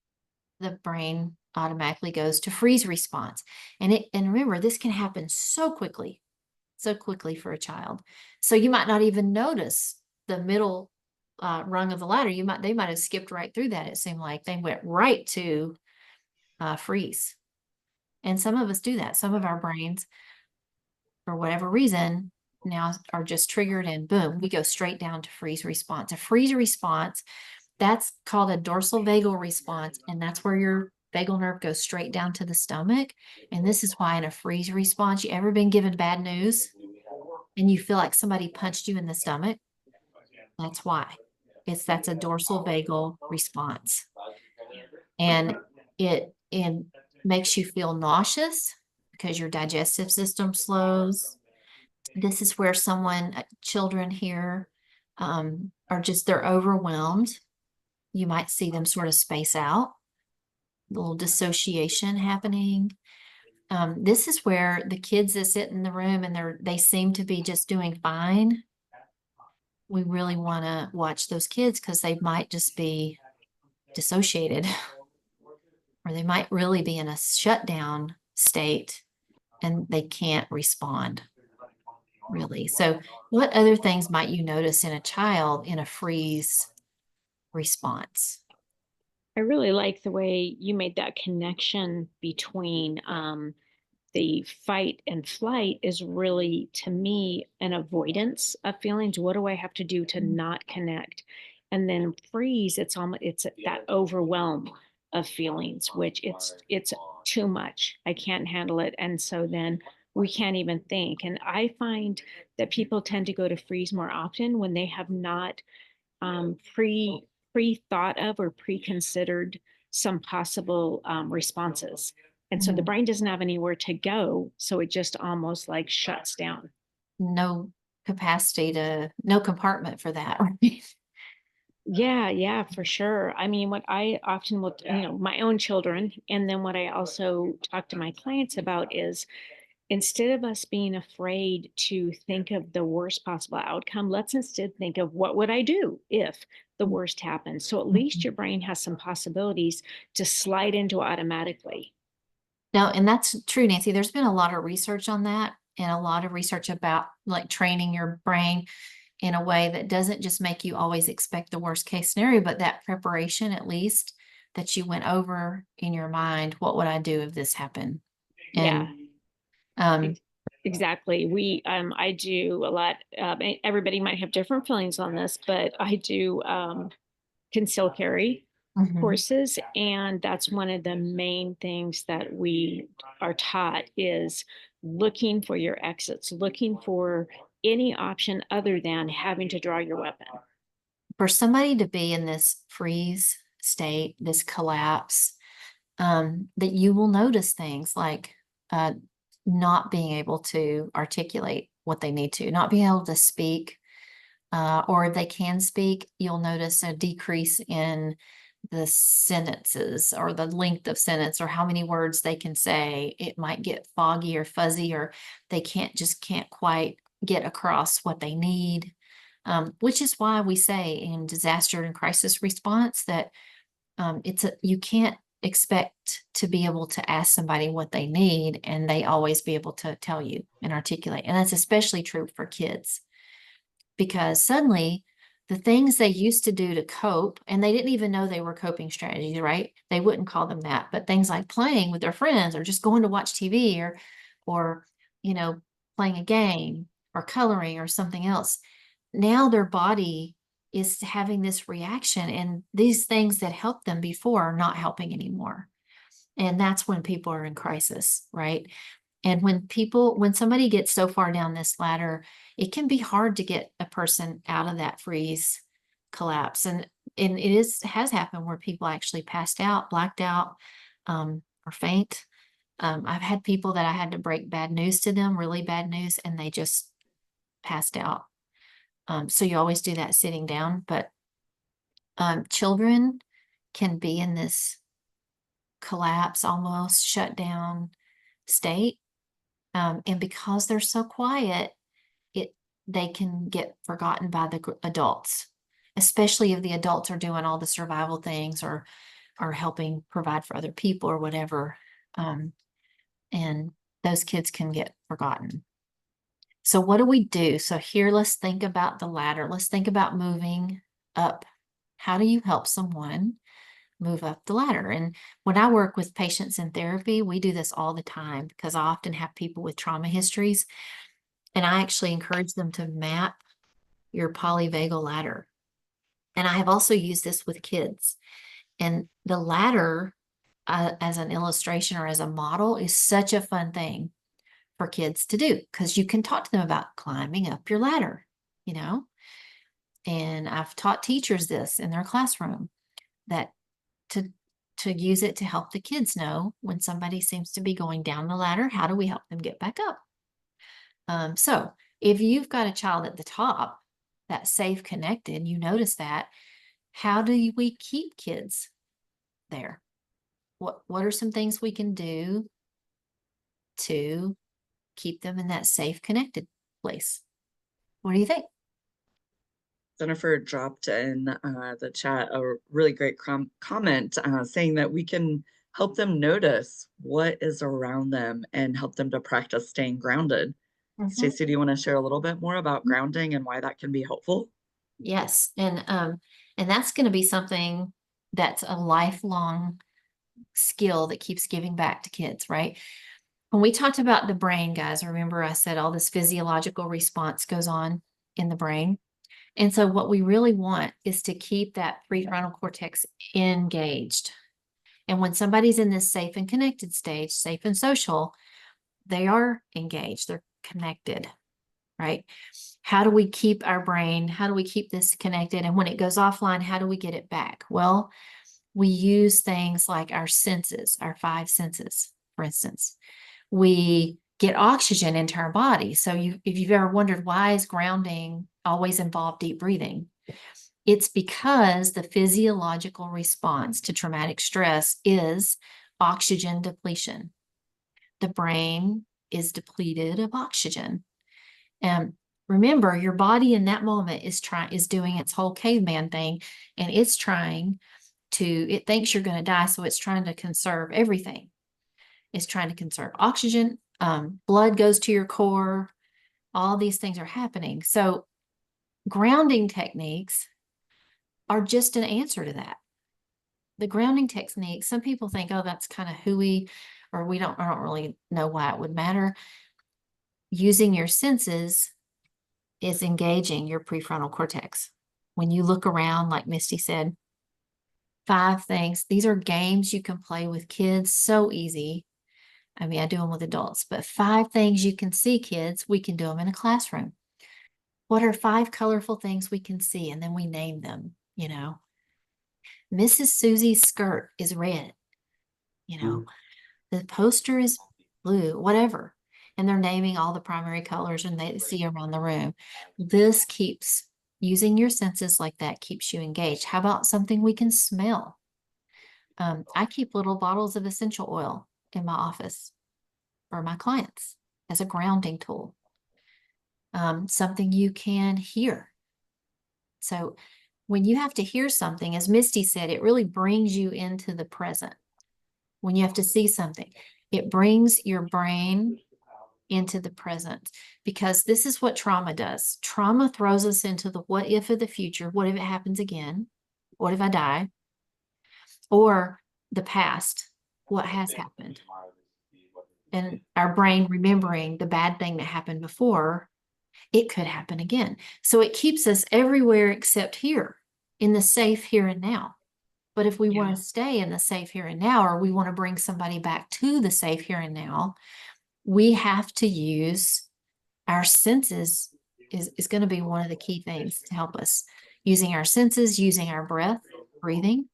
the brain automatically goes to freeze response. And remember, this can happen so quickly for a child. So you might not even notice the middle rung of the ladder. They might have skipped right through that. It seemed like they went right to freeze. And some of us do that. Some of our brains, for whatever reason, now are just triggered and boom, we go straight down to freeze response. A freeze response, that's called a dorsal vagal response. And that's where your vagal nerve goes straight down to the stomach. And this is why in a freeze response, you ever been given bad news and you feel like somebody punched you in the stomach? That's why. That's a dorsal vagal response. And it makes you feel nauseous because your digestive system slows. This is where children here they're overwhelmed. You might see them sort of space out, a little dissociation happening. This is where the kids that sit in the room and they seem to be just doing fine. We really want to watch those kids because they might just be dissociated or they might really be in a shutdown state and they can't respond really. So what other things might you notice in a child in a freeze response? I really like the way you made that connection between the fight and flight is really, to me, an avoidance of feelings. What do I have to do to not connect? And then freeze, it's almost, it's that overwhelm of feelings, which it's too much. I can't handle it. And so then we can't even think. And I find that people tend to go to freeze more often when they have not pre thought of or pre-considered some possible responses. And so the Mhm. brain doesn't have anywhere to go. So it just almost like shuts down. No capacity to, no compartment for that. Right? Yeah, for sure. I mean, what I often will, my own children, and then what I also talk to my clients about is instead of us being afraid to think of the worst possible outcome, let's instead think of what would I do if the worst happens. So at least your brain has some possibilities to slide into automatically. No, and that's true, Nancy. There's been a lot of research on that and a lot of research about like training your brain in a way that doesn't just make you always expect the worst case scenario, but that preparation at least that you went over in your mind, what would I do if this happened? Yeah. And Exactly. I do a lot. Everybody might have different feelings on this, but I do conceal carry mhm. courses, and that's one of the main things that we are taught is looking for your exits, looking for any option other than having to draw your weapon. For somebody to be in this freeze state, this collapse, that you will notice things like not being able to articulate what they need to, not being able to speak, or if they can speak, you'll notice a decrease in the sentences or the length of sentence or how many words they can say. It might get foggy or fuzzy, or they can't quite get across what they need. Which is why we say in disaster and crisis response that you can't expect to be able to ask somebody what they need and they always be able to tell you and articulate. And that's especially true for kids because suddenly the things they used to do to cope, and they didn't even know they were coping strategies, right? They wouldn't call them that, but things like playing with their friends or just going to watch TV or, playing a game or coloring or something else. Now their body is having this reaction and these things that helped them before are not helping anymore. And that's when people are in crisis, right? And when somebody gets so far down this ladder, it can be hard to get a person out of that freeze collapse. And has happened where people actually passed out, blacked out, or faint. I've had people that I had to break bad news to them, really bad news, and they just passed out. So you always do that sitting down, but children can be in this collapse, almost shut down state. And because they're so quiet, they can get forgotten by the adults, especially if the adults are doing all the survival things or helping provide for other people or whatever. And those kids can get forgotten. So what do we do? So here, let's think about the ladder. Let's think about moving up. How do you help someone move up the ladder? And when I work with patients in therapy, we do this all the time because I often have people with trauma histories. And I actually encourage them to map your polyvagal ladder. And I have also used this with kids. And the ladder, as an illustration or as a model, is such a fun thing for kids to do because you can talk to them about climbing up your ladder, And I've taught teachers this in their classroom that to use it to help the kids know when somebody seems to be going down the ladder, how do we help them get back up? So if you've got a child at the top that's safe, connected, you notice that, how do we keep kids there? What are some things we can do to keep them in that safe, connected place? What do you think? Jennifer dropped in the chat a really great comment saying that we can help them notice what is around them and help them to practice staying grounded. Stacey, do you want to share a little bit more about grounding and why that can be helpful? Yes, and that's going to be something that's a lifelong skill that keeps giving back to kids, right? When we talked about the brain, guys, remember I said all this physiological response goes on in the brain. And so what we really want is to keep that prefrontal cortex engaged. And when somebody's in this safe and connected stage, safe and social, they are engaged, they're connected, right? How do we keep our brain? How do we keep this connected? And when it goes offline, how do we get it back? Well, we use things like our senses, our 5 senses, for instance. We get oxygen into our body. So if you've ever wondered why is grounding always involve deep breathing, it's because the physiological response to traumatic stress is oxygen depletion. The brain is depleted of oxygen. And remember, your body in that moment is doing its whole caveman thing, and it thinks you're going to die, so it's trying to conserve everything. It's trying to conserve oxygen. Blood goes to your core. All these things are happening. So grounding techniques are just an answer to that. The grounding techniques, some people think, oh, that's kind of hooey, or I don't really know why it would matter. Using your senses is engaging your prefrontal cortex. When you look around, like Misty said, 5 things. These are games you can play with kids. So easy. I mean, I do them with adults, but 5 things you can see, kids. We can do them in a classroom. What are 5 colorful things we can see? And then we name them, Mrs. Susie's skirt is red, the poster is blue, whatever. And they're naming all the primary colors and they see around the room. This keeps using your senses like that keeps you engaged. How about something we can smell? I keep little bottles of essential oil in my office for my clients as a grounding tool. Something you can hear. So when you have to hear something, as Misty said, it really brings you into the present. When you have to see something, it brings your brain into the present, because this is what trauma does. Trauma throws us into the what if of the future. What if it happens again? What if I die? Or the past, what has happened? And our brain remembering the bad thing that happened before, it could happen again. So it keeps us everywhere except here, in the safe here and now. But if we want to stay in the safe here and now, or we want to bring somebody back to the safe here and now, we have to use our senses is going to be one of the key things to help us. Using our senses, using our breath, breathing,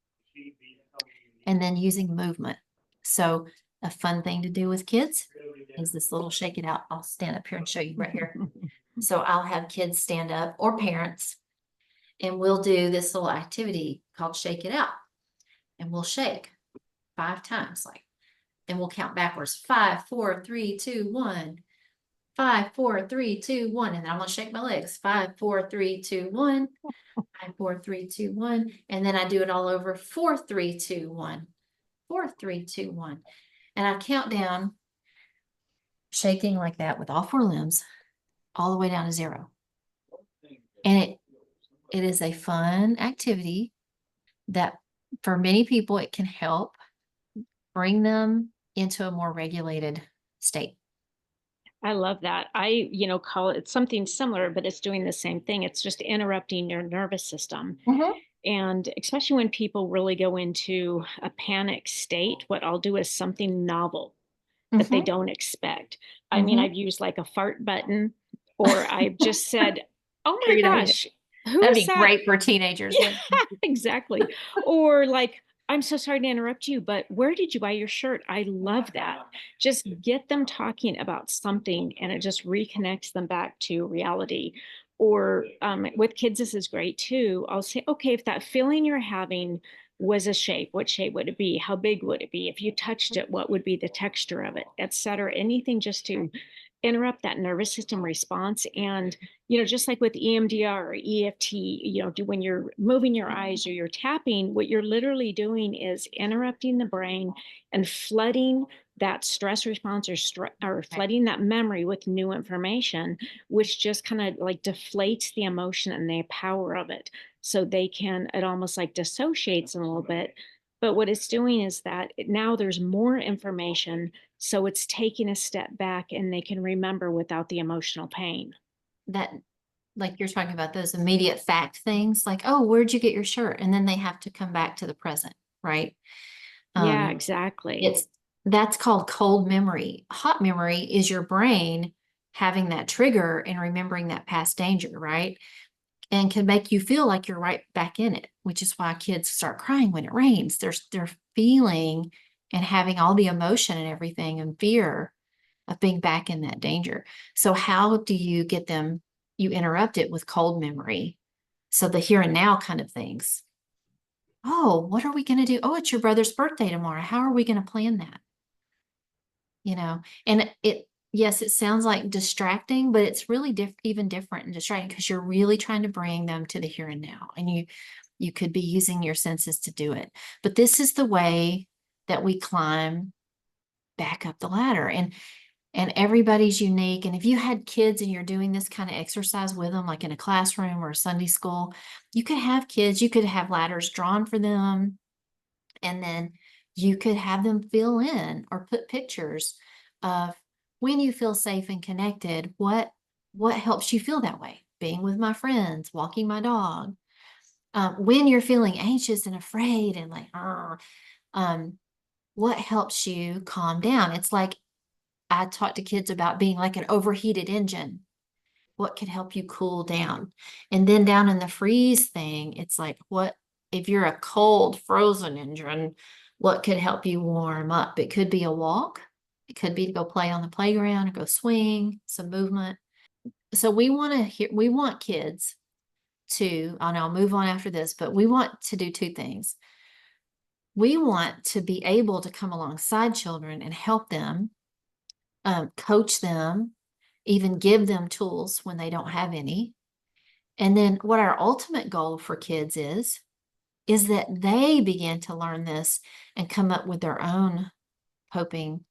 and then using movement. So a fun thing to do with kids is this little shake it out. I'll stand up here and show you right here. So I'll have kids stand up, or parents, and we'll do this little activity called shake it out. And we'll shake 5 times, and we'll count backwards. 5, 4, 3, 2, 1. 5, 4, 3, 2, 1. And then I'm going to shake my legs. 5, 4, 3, 2, 1. 5, 4, 3, 2, 1. And then I do it all over. 4, 3, 2, 1. 4, 3, 2, 1. And I count down, shaking like that with all 4 limbs, all the way down to 0. And it is a fun activity that for many people, it can help bring them into a more regulated state. I love that. I, call it something similar, but it's doing the same thing. It's just interrupting your nervous system. And especially when people really go into a panic state, what I'll do is something novel that they don't expect. I mean, I've used like a fart button, or I've just said, oh my gosh, that'd be great for teenagers. Yeah, exactly. Or like, I'm so sorry to interrupt you, but where did you buy your shirt? I love that. Just get them talking about something, and it just reconnects them back to reality. Or with kids, this is great too. I'll say, okay, if that feeling you're having was a shape, what shape would it be? How big would it be? If you touched it, what would be the texture of it, et cetera? Anything just to interrupt that nervous system response. And, just like with EMDR or EFT, when you're moving your eyes or you're tapping, what you're literally doing is interrupting the brain and flooding that stress response, or flooding that memory with new information, which just kind of like deflates the emotion and the power of it. So it almost like dissociates a little bit. But what it's doing is that now there's more information So it's taking a step back and they can remember without the emotional pain. That, like you're talking about those immediate fact things, like, oh, where'd you get your shirt? And then they have to come back to the present, right? Yeah, exactly. That's called cold memory. Hot memory is your brain having that trigger and remembering that past danger, right? And can make you feel like you're right back in it, which is why kids start crying when it rains. They're feeling and having all the emotion and everything and fear of being back in that danger. So how do you get them? You interrupt it with cold memory. So the here and now kind of things. Oh, what are we going to do? Oh, it's your brother's birthday tomorrow. How are we going to plan that? And yes, it sounds like distracting, but it's really even different and distracting because you're really trying to bring them to the here and now. And you could be using your senses to do it. But this is the way that we climb back up the ladder. And everybody's unique. And if you had kids and you're doing this kind of exercise with them, like in a classroom or a Sunday school, you could have kids, you could have ladders drawn for them. And then you could have them fill in or put pictures of when you feel safe and connected, what helps you feel that way? Being with my friends, walking my dog. When you're feeling anxious and afraid and like, what helps you calm down? It's like I talk to kids about being like an overheated engine. What could help you cool down? And then down in the freeze thing, it's like, what if you're a cold, frozen engine, what could help you warm up? It could be a walk. It could be to go play on the playground or go swing, some movement. So we want kids to, and I'll move on after this, but we want to do two things. We want to be able to come alongside children and help them, coach them, even give them tools when they don't have any. And then what our ultimate goal for kids is that they begin to learn this and come up with their own coping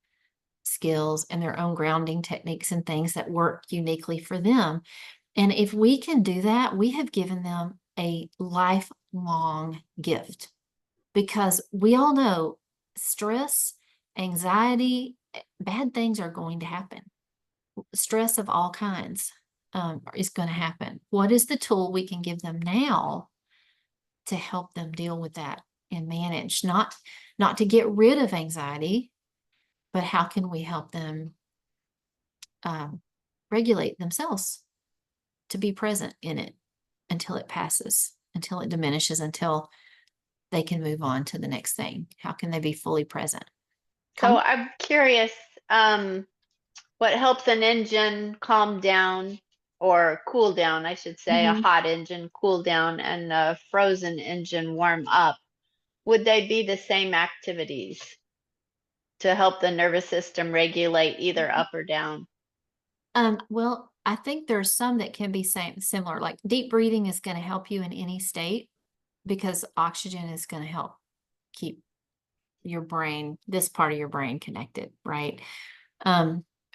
skills and their own grounding techniques and things that work uniquely for them. And if we can do that, we have given them a lifelong gift, because we all know stress, anxiety, bad things are going to happen. Stress of all kinds is going to happen. What is the tool we can give them now to help them deal with that and manage, not to get rid of anxiety, but how can we help them regulate themselves to be present in it until it passes, until it diminishes, until they can move on to the next thing? How can they be fully present? So I'm curious, what helps an engine calm down or cool down, I should say, a hot engine cool down and a frozen engine warm up? Would they be the same activities to help the nervous system regulate either up or down? Well, I think there's some that can be similar, like deep breathing is going to help you in any state because oxygen is going to help keep your brain, this part of your brain, connected, right?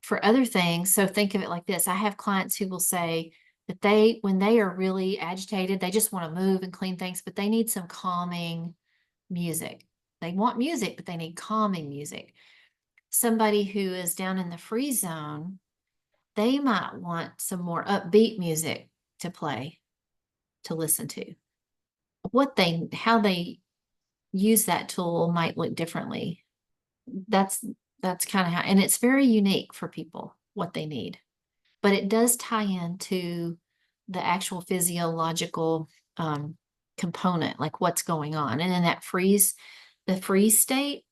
For other things, so think of it like this. I have clients who will say that when they are really agitated, they just want to move and clean things, but they need some calming music. They want music, but they need calming music. Somebody who is down in the freeze zone, they might want some more upbeat music to play, to listen to. How they use that tool might look differently. That's kind of how, and it's very unique for people, what they need. But it does tie into the actual physiological component, like what's going on. And in that the freeze state,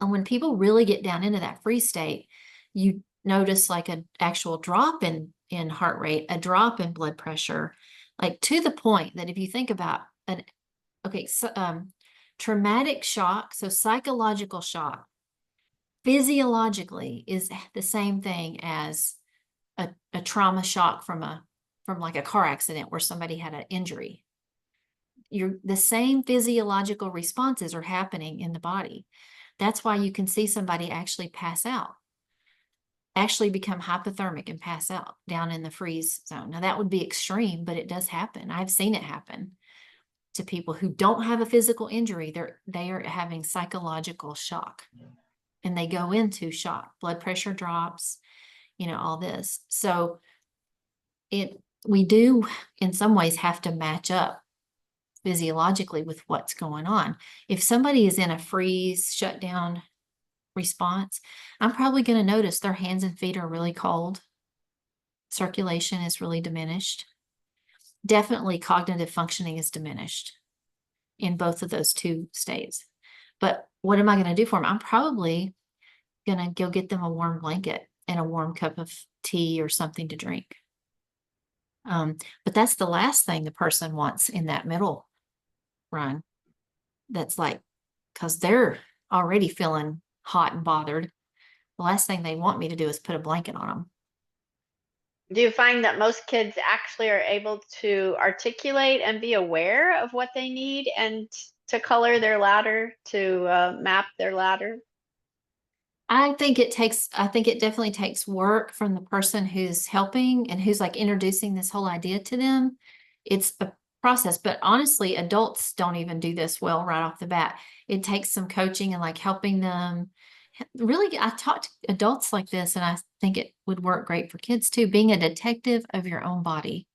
and when people really get down into that freeze state, you notice like an actual drop in heart rate, a drop in blood pressure, like to the point that if you think about traumatic shock, so psychological shock, physiologically is the same thing as a trauma shock from like a car accident where somebody had an injury. The same physiological responses are happening in the body. That's why you can see somebody actually pass out, actually become hypothermic and pass out down in the freeze zone. Now that would be extreme, but it does happen. I've seen it happen to people who don't have a physical injury. They are having psychological shock. and they go into shock, blood pressure drops, all this. So we do in some ways have to match up physiologically with what's going on. If somebody is in a freeze, shutdown response, I'm probably going to notice their hands and feet are really cold. Circulation is really diminished. Definitely cognitive functioning is diminished in both of those two states. But what am I going to do for them? I'm probably going to go get them a warm blanket and a warm cup of tea or something to drink. But that's the last thing the person wants in that middle run. That's like, because they're already feeling hot and bothered. The last thing they want me to do is put a blanket on them. Do you find that most kids actually are able to articulate and be aware of what they need and to color their ladder, to map their ladder? I think it definitely takes work from the person who's helping and who's like introducing this whole idea to them. It's a process, but honestly, adults don't even do this well right off the bat. It takes some coaching and like helping them. Really, I talk to adults like this, and I think it would work great for kids too. Being a detective of your own body.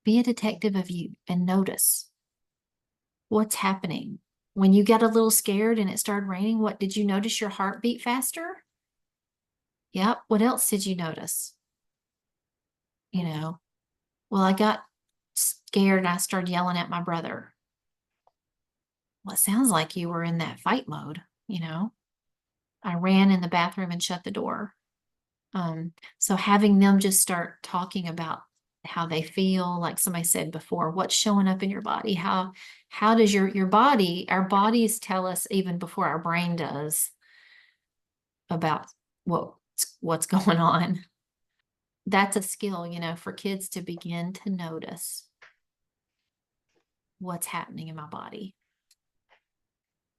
Be a detective of you and notice what's happening. When you got a little scared and it started raining, what did you notice your heart beat faster? Yep. What else did you notice? Well, I got scared and I started yelling at my brother. Well, it sounds like you were in that fight mode, I ran in the bathroom and shut the door. So having them just start talking about how they feel, like somebody said before, what's showing up in your body? How does your body, our bodies tell us even before our brain does about what's going on. That's a skill, for kids to begin to notice what's happening in my body.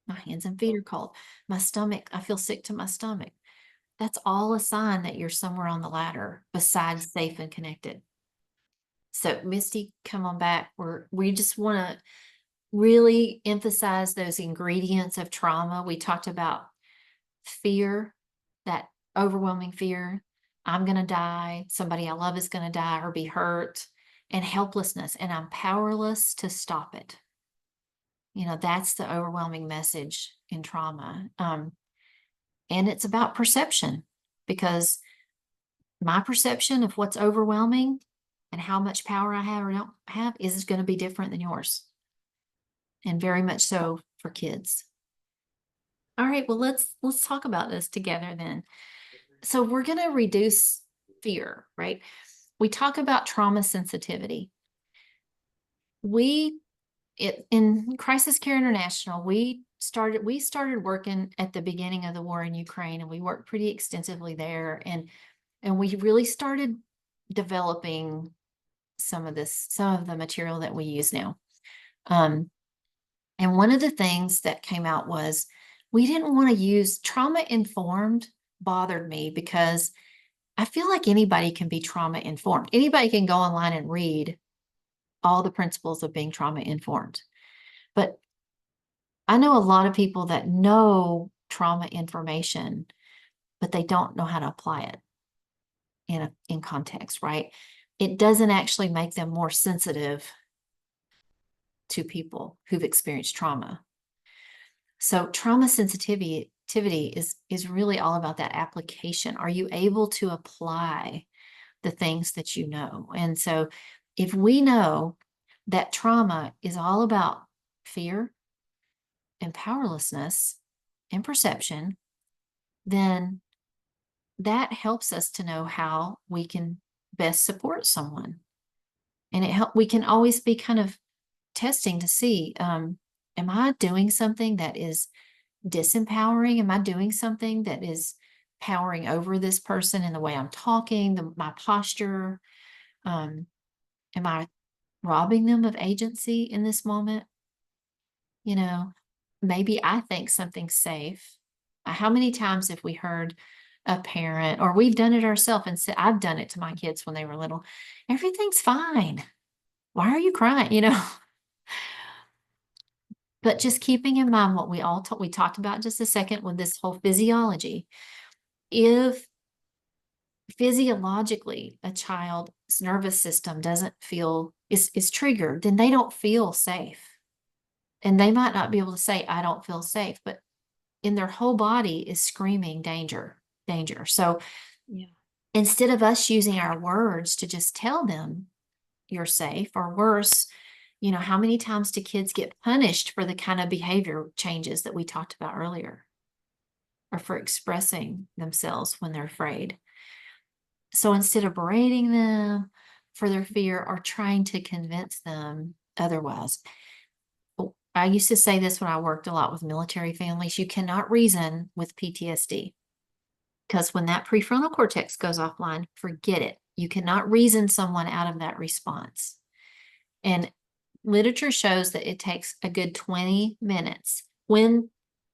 My hands and feet are cold. My stomach, I feel sick to my stomach. That's all a sign that you're somewhere on the ladder besides safe and connected. So Misty, come on back. We just want to really emphasize those ingredients of trauma. We talked about fear, that overwhelming fear. I'm going to die. Somebody I love is going to die or be hurt, and helplessness. And I'm powerless to stop it. That's the overwhelming message in trauma. And it's about perception, because my perception of what's overwhelming and how much power I have or don't have is going to be different than yours. And very much so for kids. All right, well, let's talk about this together then. So we're going to reduce fear, right? We talk about trauma sensitivity. In Crisis Care International, we started working at the beginning of the war in Ukraine, and we worked pretty extensively there. And we really started developing some of the material that we use now. And one of the things that came out was we didn't want to use trauma-informed. Bothered me because I feel like anybody can be trauma-informed. Anybody can go online and read all the principles of being trauma-informed. But I know a lot of people that know trauma information, but they don't know how to apply it in context, right? It doesn't actually make them more sensitive to people who've experienced trauma. So trauma sensitivity is really all about that application. Are you able to apply the things that you know? And so if we know that trauma is all about fear and powerlessness and perception, then that helps us to know how we can best support someone. And we can always be kind of testing to see, am I doing something that is disempowering? Am I doing something that is powering over this person in the way I'm talking, my posture? Am I robbing them of agency in this moment? Maybe I think something's safe. How many times have we heard a parent, or we've done it ourselves, and said, I've done it to my kids when they were little, everything's fine. Why are you crying? But just keeping in mind what we talked about just a second with this whole physiology. If physiologically a child's nervous system doesn't feel is triggered, then they don't feel safe. And they might not be able to say, I don't feel safe, but in their whole body is screaming danger, danger. So Yeah. instead of us using our words to just tell them you're safe, or worse, how many times do kids get punished for the kind of behavior changes that we talked about earlier, or for expressing themselves when they're afraid? So instead of berating them for their fear or trying to convince them otherwise, I used to say this when I worked a lot with military families, you cannot reason with PTSD. Because when that prefrontal cortex goes offline, forget it. You cannot reason someone out of that response. And literature shows that it takes a good 20 minutes. When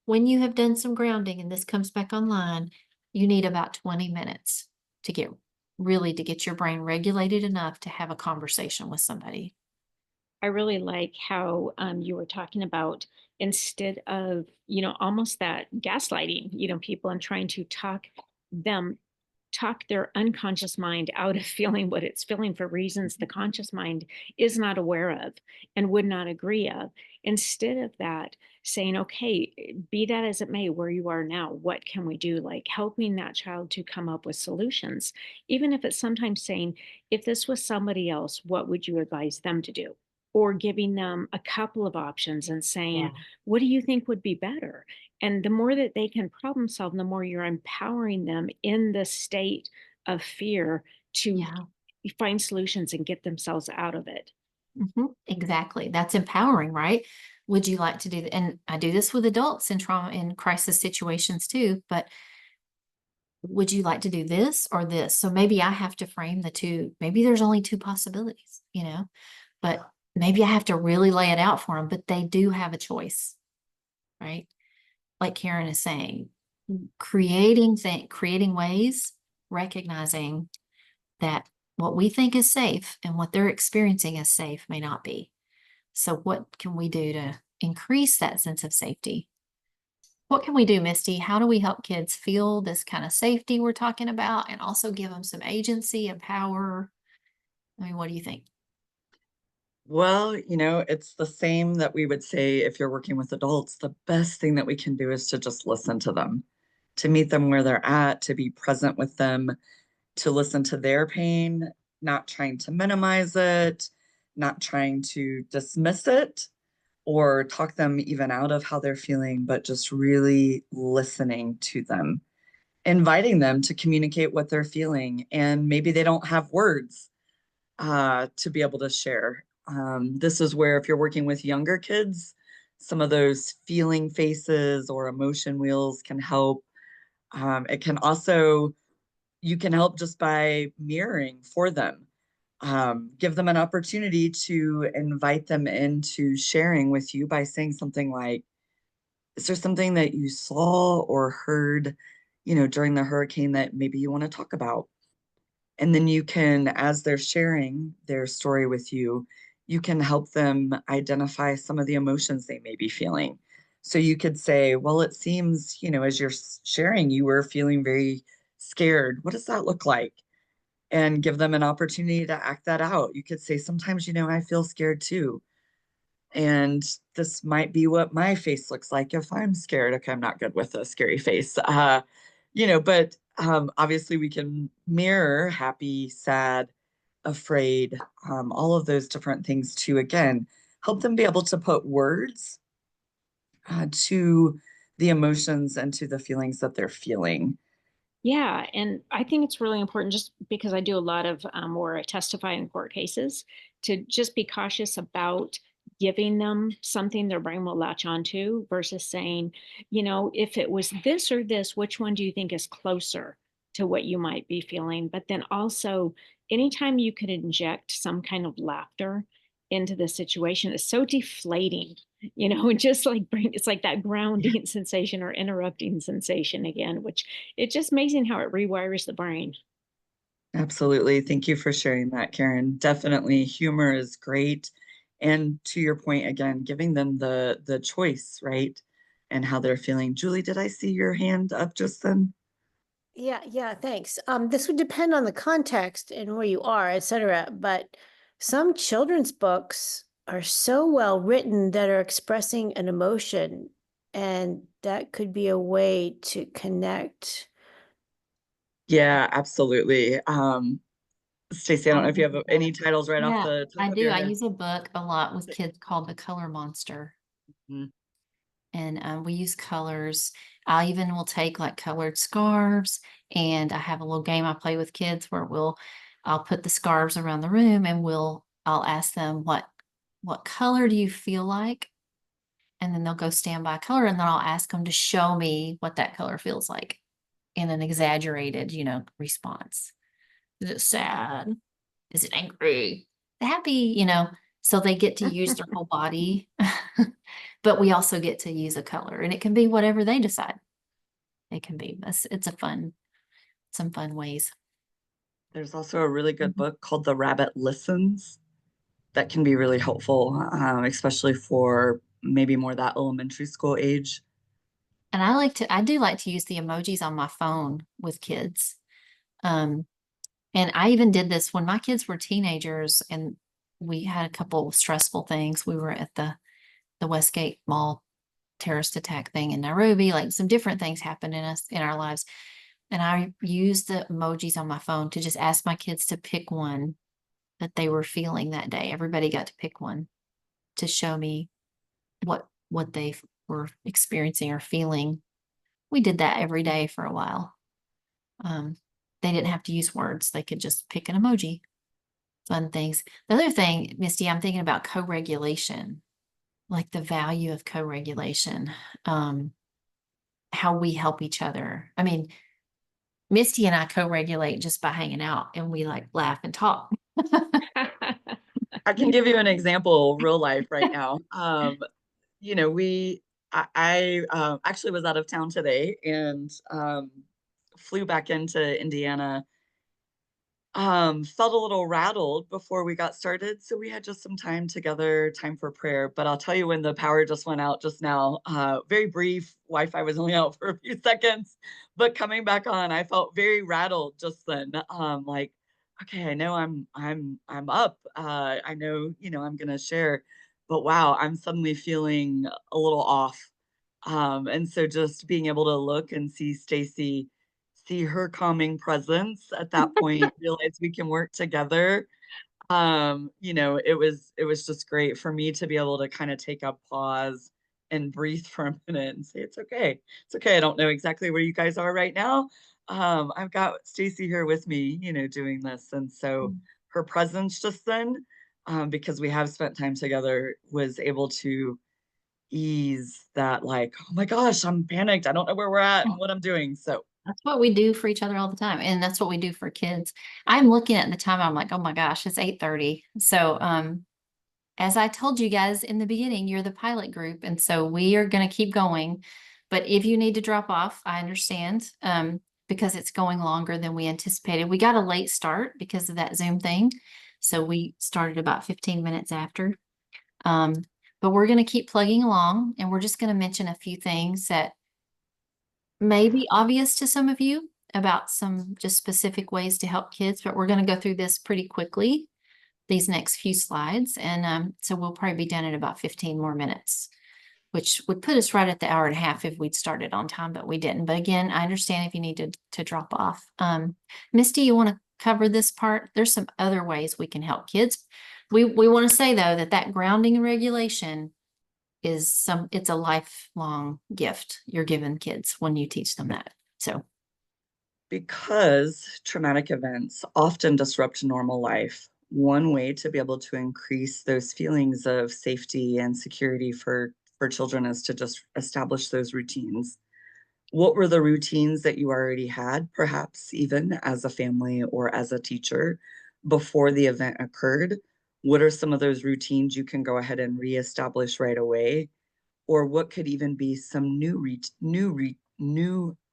you have done some grounding and this comes back online, you need about 20 minutes to get your brain regulated enough to have a conversation with somebody. I really like how you were talking about, instead of, almost that gaslighting, people, and trying to talk their unconscious mind out of feeling what it's feeling for reasons the conscious mind is not aware of and would not agree of. Instead of that, saying, okay, be that as it may, where you are now, what can we do? Like helping that child to come up with solutions, even if it's sometimes saying, if this was somebody else, what would you advise them to do? Or giving them a couple of options and saying, Yeah. what do you think would be better? And the more that they can problem solve, the more you're empowering them in the state of fear to Yeah. find solutions and get themselves out of it. Exactly. That's empowering, right? Would you like to do that? And I do this with adults in trauma in crisis situations too, but would you like to do this or this? So maybe I have to frame the two. Maybe there's only two possibilities, but maybe I have to really lay it out for them, but they do have a choice, right? Like Karen is saying, creating ways, recognizing that what we think is safe and what they're experiencing as safe may not be. So what can we do to increase that sense of safety? What can we do, Misty? How do we help kids feel this kind of safety we're talking about and also give them some agency and power? I mean, what do you think? Well, it's the same that we would say if you're working with adults. The best thing that we can do is to just listen to them, to meet them where they're at, to be present with them, to listen to their pain, not trying to minimize it, not trying to dismiss it or talk them even out of how they're feeling, but just really listening to them, inviting them to communicate what they're feeling. And maybe they don't have words to be able to share. This is where, if you're working with younger kids, some of those feeling faces or emotion wheels can help. It can also, you can help just by mirroring for them. Give them an opportunity to invite them into sharing with you by saying something like, is there something that you saw or heard, during the hurricane that maybe you want to talk about? And then you can, as they're sharing their story with you, you can help them identify some of the emotions they may be feeling. So you could say, well, it seems, as you're sharing, you were feeling very scared. What does that look like? And give them an opportunity to act that out. You could say, sometimes, I feel scared too. And this might be what my face looks like if I'm scared. Okay, I'm not good with a scary face. But obviously we can mirror happy, sad, afraid, all of those different things to, again, help them be able to put words to the emotions and to the feelings that they're feeling. Yeah, and I think it's really important, just because I do a lot of where I testify in court cases, to just be cautious about giving them something their brain will latch onto versus saying, if it was this or this, which one do you think is closer to what you might be feeling? But then also, anytime you could inject some kind of laughter into the situation is so deflating, and just like it's like that grounding sensation or interrupting sensation again, which it's just amazing how it rewires the brain. Absolutely. Thank you for sharing that, Karen. Definitely, humor is great. And to your point, again, giving them the choice, right? And how they're feeling. Julie, did I see your hand up just then? Yeah, thanks. This would depend on the context and where you are, et cetera, but some children's books are so well written that are expressing an emotion, and that could be a way to connect. Yeah, absolutely. Stacey, I don't know if you I have any titles right off Yeah, the top I of do. your I head. use a book a lot with kids called The Color Monster. Mhm. And we use colors. I even will take like colored scarves, and I have a little game I play with kids where I'll put the scarves around the room, and I'll ask them what color do you feel like? And then they'll go stand by a color, and then I'll ask them to show me what that color feels like in an exaggerated, response. Is it sad? Is it angry? Happy, so they get to use their whole body. But we also get to use a color, and it can be whatever they decide. It can be. It's some fun ways. There's also a really good Mhm. book called The Rabbit Listens that can be really helpful, especially for maybe more that elementary school age. And I do like to use the emojis on my phone with kids. Um, and I even did this when my kids were teenagers, and we had a couple of stressful things. We were at the Westgate Mall terrorist attack thing in Nairobi, like some different things happened in our lives. And I used the emojis on my phone to just ask my kids to pick one that they were feeling that day. Everybody got to pick one to show me what they were experiencing or feeling. We did that every day for a while. They didn't have to use words. They could just pick an emoji. Fun things. The other thing, Misty, I'm thinking about co-regulation, like the value of co-regulation, how we help each other. I mean, Misty and I co-regulate just by hanging out, and we like laugh and talk. I can give you an example, real life right now. You know, I actually was out of town today and flew back into Indiana. Felt a little rattled before we got started, so we had just some time together, time for prayer. But I'll tell you, when the power just went out just now, very brief, Wi-Fi was only out for a few seconds, but coming back on, I felt very rattled just then. Like, okay, I know I'm up. I know, I'm gonna share, but wow, I'm suddenly feeling a little off. And so just being able to look and see Stacey, see her calming presence at that point, realize we can work together. It was just great for me to be able to kind of take a pause and breathe for a minute and say, it's okay. It's okay. I don't know exactly where you guys are right now. I've got Stacey here with me, doing this. And so her presence just then, because we have spent time together, was able to ease that, like, oh my gosh, I'm panicked. I don't know where we're at and what I'm doing. So That's what we do for each other all the time. And that's what we do for kids. I'm looking at the time, I'm like, oh my gosh, it's 8:30. So as I told you guys in the beginning, you're the pilot group. And so we are going to keep going. But if you need to drop off, I understand, because it's going longer than we anticipated. We got a late start because of that Zoom thing. So we started about 15 minutes after. Um, but we're going to keep plugging along, and we're just going to mention a few things that may be obvious to some of you about some just specific ways to help kids, but we're going to go through this pretty quickly, these next few slides. And so we'll probably be done in about 15 more minutes, which would put us right at the hour and a half if we'd started on time, but we didn't. But again, I understand if you need to drop off. Misty, you want to cover this part? There's some other ways we can help kids. We want to say though that grounding and regulation it's a lifelong gift you're giving kids when you teach them that. So because traumatic events often disrupt normal life, one way to be able to increase those feelings of safety and security for children is to just establish those routines. What were the routines that you already had, perhaps even as a family or as a teacher, before the event occurred? What are some of those routines you can go ahead and reestablish right away? Or what could even be some new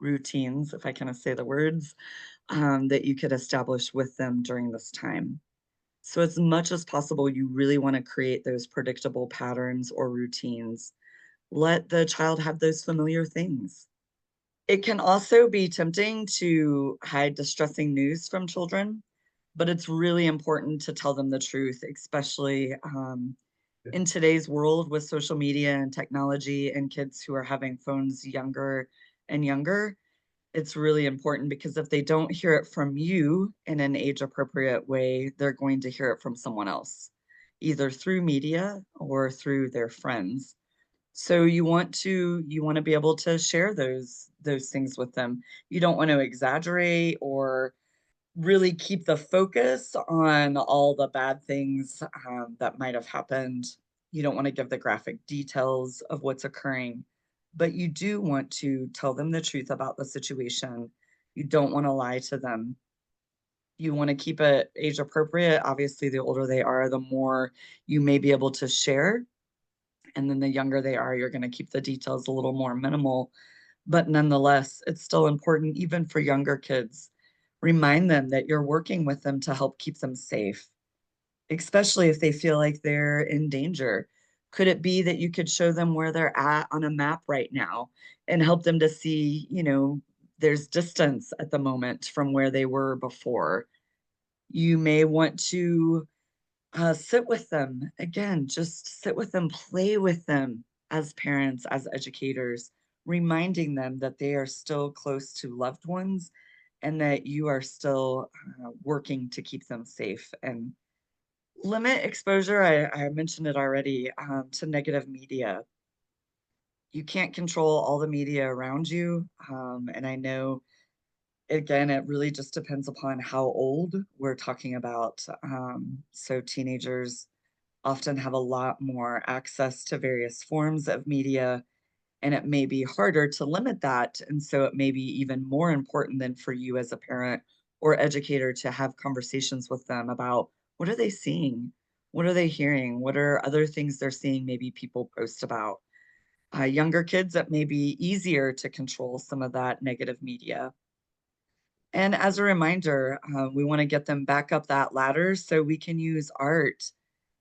routines, if I kind of say the words, that you could establish with them during this time? So as much as possible, you really want to create those predictable patterns or routines. Let the child have those familiar things. It can also be tempting to hide distressing news from children, but it's really important to tell them the truth, especially in today's world with social media and technology and kids who are having phones younger and younger. It's really important because if they don't hear it from you in an age appropriate way, they're going to hear it from someone else, either through media or through their friends. So you want to be able to share those things with them. You don't want to exaggerate or really keep the focus on all the bad things that might have happened. You don't want to give the graphic details of what's occurring, but you do want to tell them the truth about the situation. You don't want to lie to them. You want to keep it age appropriate. Obviously, the older they are, the more you may be able to share. And then the younger they are, you're going to keep the details a little more minimal. But nonetheless, it's still important, even for younger kids. Remind them that you're working with them to help keep them safe, especially if they feel like they're in danger. Could it be that you could show them where they're at on a map right now and help them to see, there's distance at the moment from where they were before? You may want to sit with them. Again, just sit with them, play with them as parents, as educators, reminding them that they are still close to loved ones and that you are still working to keep them safe. And limit exposure, I mentioned it already, to negative media. You can't control all the media around you. And I know, again, it really just depends upon how old we're talking about. So teenagers often have a lot more access to various forms of media, and it may be harder to limit that. And so it may be even more important than for you as a parent or educator to have conversations with them about what are they seeing? What are they hearing? What are other things they're seeing maybe people post about? Younger kids, it may be easier to control some of that negative media. And as a reminder, we want to get them back up that ladder so we can use art,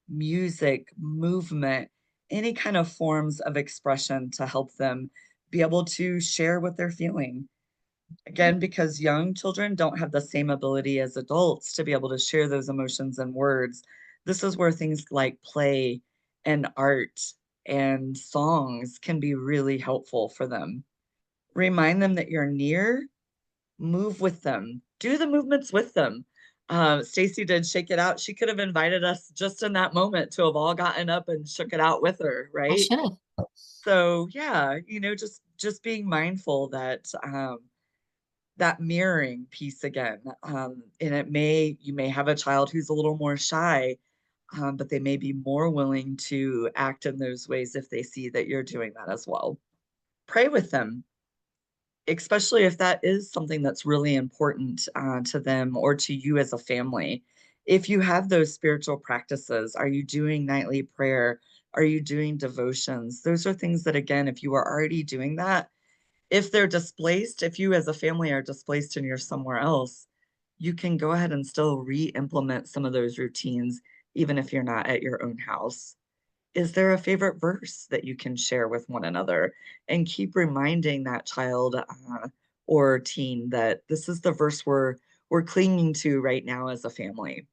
music, movement, any kind of forms of expression to help them be able to share what they're feeling. Again, because young children don't have the same ability as adults to be able to share those emotions in words. This is where things like play and art and songs can be really helpful for them. Remind them that you're near, move with them, do the movements with them. Stacey did Shake It Out. She could have invited us just in that moment to have all gotten up and shook it out with her, I right? should have. So yeah, just being mindful that that mirroring piece again. And you may have a child who's a little more shy, but they may be more willing to act in those ways if they see that you're doing that as well. Pray with them, especially if that is something that's really important to them or to you as a family. If you have those spiritual practices, are you doing nightly prayer? Are you doing devotions? Those are things that, again, if you are already doing that, if they're displaced, if you as a family are displaced and you're somewhere else, you can go ahead and still re-implement some of those routines, even if you're not at your own house. Is there a favorite verse that you can share with one another and keep reminding that child or teen that this is the verse we're clinging to right now as a family?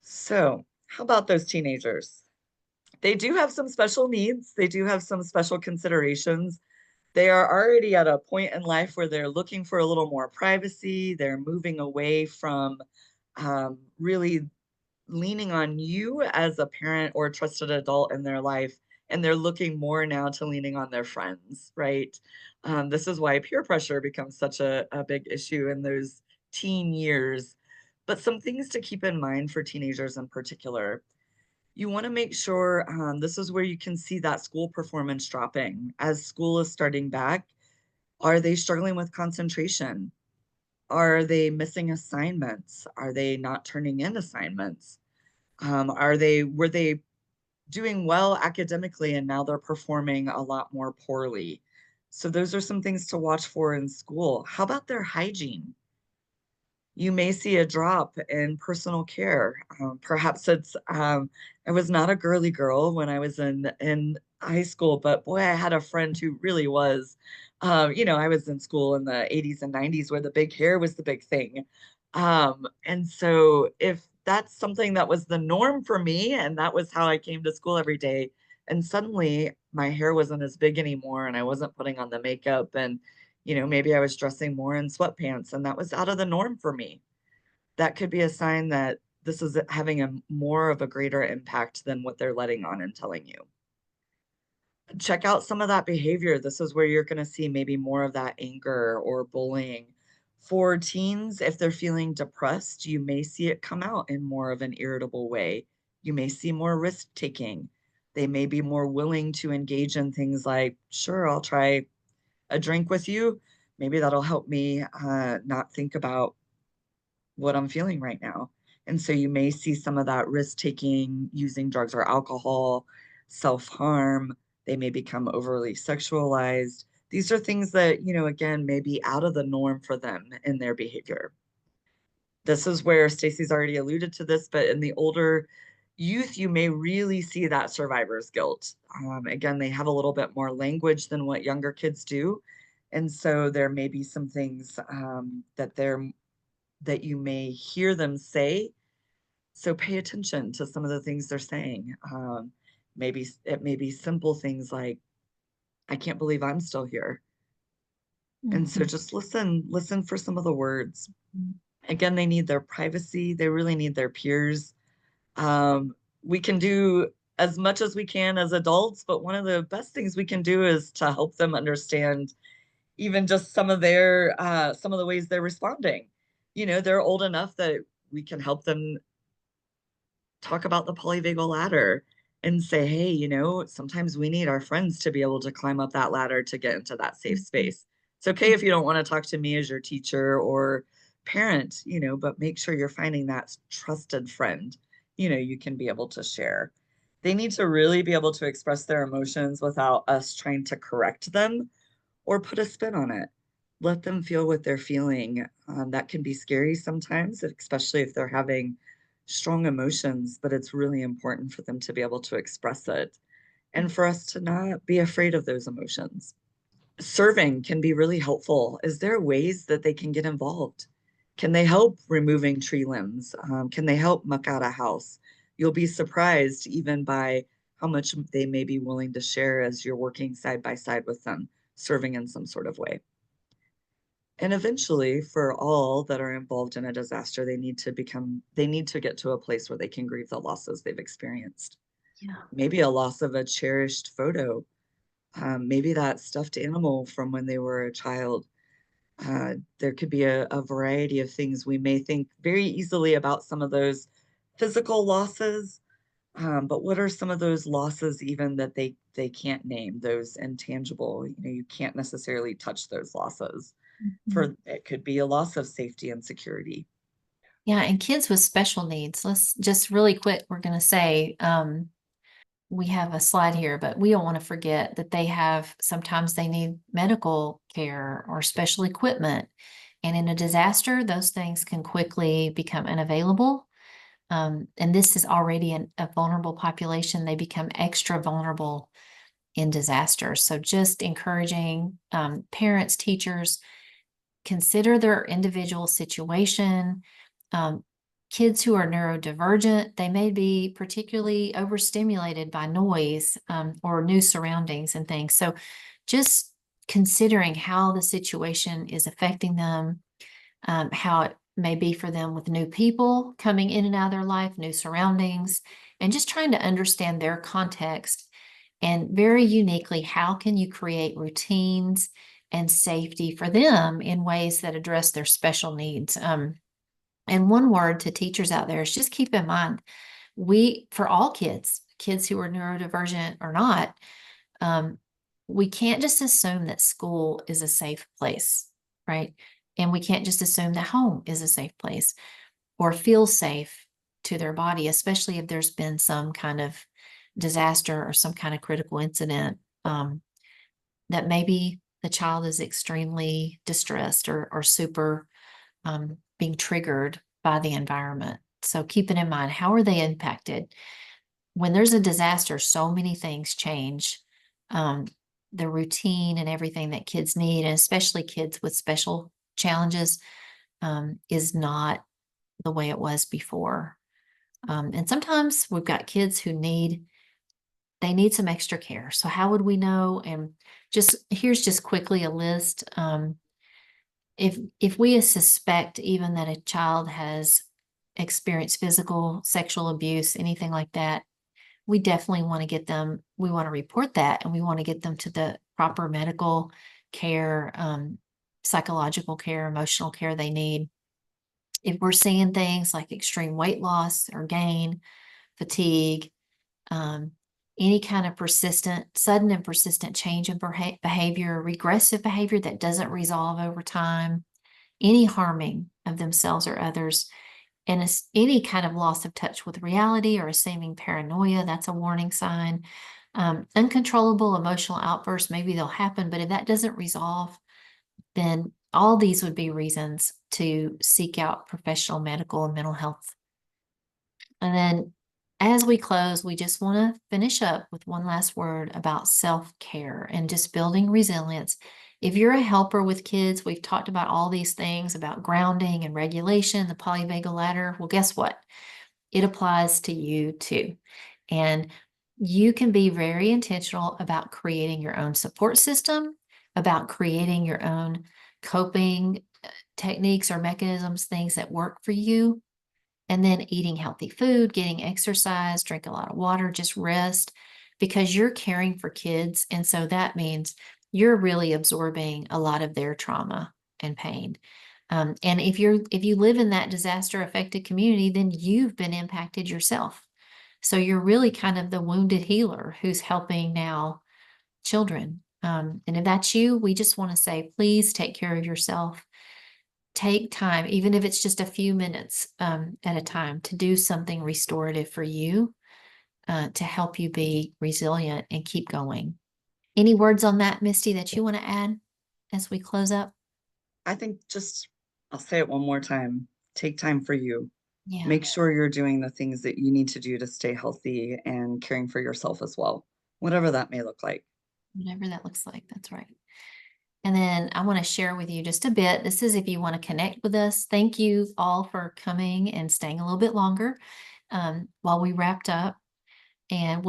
So, how about those teenagers? They do have some special needs. They do have some special considerations. They are already at a point in life where they're looking for a little more privacy. They're moving away from really leaning on you as a parent or trusted adult in their life, and they're looking more now to leaning on their friends, right? This is why peer pressure becomes such a big issue in those teen years. But some things to keep in mind for teenagers in particular. You want to make sure this is where you can see that school performance dropping. As school is starting back, are they struggling with concentration? Are they missing assignments? Are they not turning in assignments? Were they doing well academically and now they're performing a lot more poorly? So those are some things to watch for in school. How about their hygiene? You may see a drop in personal care. Perhaps I was not a girly girl when I was in high school, but boy, I had a friend who really was. I was in school in the 80s and 90s where the big hair was the big thing. And so if that's something that was the norm for me, and that was how I came to school every day, and suddenly my hair wasn't as big anymore, and I wasn't putting on the makeup, and maybe I was dressing more in sweatpants, and that was out of the norm for me. That could be a sign that this is having a more of a greater impact than what they're letting on and telling you. Check out some of that behavior. This is where you're going to see maybe more of that anger or bullying. For teens, if they're feeling depressed, you may see it come out in more of an irritable way. You may see more risk taking. They may be more willing to engage in things like, sure, I'll try a drink with you. Maybe that'll help me not think about what I'm feeling right now. And so you may see some of that risk taking, using drugs or alcohol, self harm. They may become overly sexualized. These are things that, again, may be out of the norm for them in their behavior. This is where Stacey's already alluded to this, but in the older youth, you may really see that survivor's guilt. Again, they have a little bit more language than what younger kids do. And so there may be some things that you may hear them say. So pay attention to some of the things they're saying. Maybe it may be simple things like, I can't believe I'm still here. And so just listen for some of the words. Again, they need their privacy. They really need their peers. We can do as much as we can as adults, but one of the best things we can do is to help them understand even just some of the ways they're responding. They're old enough that we can help them talk about the polyvagal ladder and say, hey, sometimes we need our friends to be able to climb up that ladder to get into that safe space. It's okay if you don't want to talk to me as your teacher or parent, but make sure you're finding that trusted friend, you can be able to share. They need to really be able to express their emotions without us trying to correct them or put a spin on it. Let them feel what they're feeling. That can be scary sometimes, especially if they're having strong emotions, but it's really important for them to be able to express it and for us to not be afraid of those emotions. Serving can be really helpful. Is there ways that they can get involved? Can they help removing tree limbs? Can they help muck out a house? You'll be surprised even by how much they may be willing to share as you're working side by side with them, serving in some sort of way. And eventually, for all that are involved in a disaster, they need to get to a place where they can grieve the losses they've experienced. Yeah. Maybe a loss of a cherished photo, maybe that stuffed animal from when they were a child. There could be a variety of things. We may think very easily about some of those physical losses, but what are some of those losses even that they can't name, those intangible, you can't necessarily touch those losses. For it could be a loss of safety and security. Yeah, and kids with special needs, let's just really quick, we're going to say, we have a slide here, but we don't want to forget that sometimes they need medical care or special equipment. And in a disaster, those things can quickly become unavailable. And this is already a vulnerable population. They become extra vulnerable in disasters. So just encouraging parents, teachers, consider their individual situation. Kids who are neurodivergent, they may be particularly overstimulated by noise or new surroundings and things. So just considering how the situation is affecting them, how it may be for them with new people coming in and out of their life, new surroundings, and just trying to understand their context. And very uniquely, how can you create routines and safety for them in ways that address their special needs? And one word to teachers out there is just keep in mind, for all kids who are neurodivergent or not, we can't just assume that school is a safe place, right? And we can't just assume that home is a safe place or feel safe to their body, especially if there's been some kind of disaster or some kind of critical incident, that maybe the child is extremely distressed or super being triggered by the environment. So keeping in mind, how are they impacted? When there's a disaster, so many things change. The routine and everything that kids need, and especially kids with special challenges, is not the way it was before. And sometimes we've got kids who need some extra care. So how would we know? And here's just quickly a list. If we suspect even that a child has experienced physical, sexual abuse, anything like that, we definitely want to get them, we want to report that, and we want to get them to the proper medical care, psychological care, emotional care they need. If we're seeing things like extreme weight loss or gain, fatigue, any kind of sudden and persistent change in behavior, regressive behavior that doesn't resolve over time, any harming of themselves or others, and any kind of loss of touch with reality or a seeming paranoia, that's a warning sign. Uncontrollable emotional outbursts, maybe they'll happen, but if that doesn't resolve, then all these would be reasons to seek out professional medical and mental health. And then as we close, we just want to finish up with one last word about self-care and just building resilience. If you're a helper with kids, we've talked about all these things about grounding and regulation, the polyvagal ladder. Well, guess what? It applies to you too. And you can be very intentional about creating your own support system, about creating your own coping techniques or mechanisms, things that work for you. And then eating healthy food, getting exercise, drink a lot of water, just rest, because you're caring for kids. And so that means you're really absorbing a lot of their trauma and pain. And if you live in that disaster affected community, then you've been impacted yourself. So you're really kind of the wounded healer who's helping now children. And if that's you, we just want to say, please take care of yourself. Take time, even if it's just a few minutes at a time, to do something restorative for you, to help you be resilient and keep going. Any words on that, Misty, that you want to add as we close up? I think I'll say it one more time. Take time for you. Yeah, Make sure you're doing the things that you need to do to stay healthy and caring for yourself as well, whatever that may look like. whatever that looks like. That's right. And then I want to share with you just a bit. This is if you want to connect with us. Thank you all for coming and staying a little bit longer while we wrapped up. And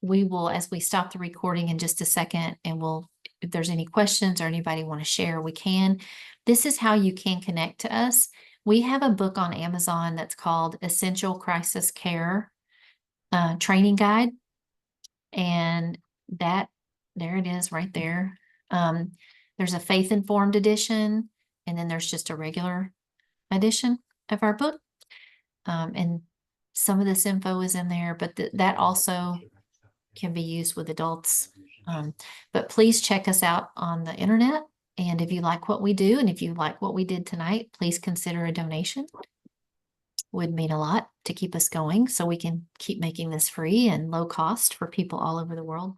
we will, as we stop the recording in just a second, and if there's any questions or anybody want to share, we can. This is how you can connect to us. We have a book on Amazon that's called Essential Crisis Care Training Guide. And there it is right there. There's a faith-informed edition, and then there's just a regular edition of our book. And some of this info is in there, but that also can be used with adults. But please check us out on the internet. And if you like what we do, and if you like what we did tonight, please consider a donation. Would mean a lot to keep us going so we can keep making this free and low cost for people all over the world.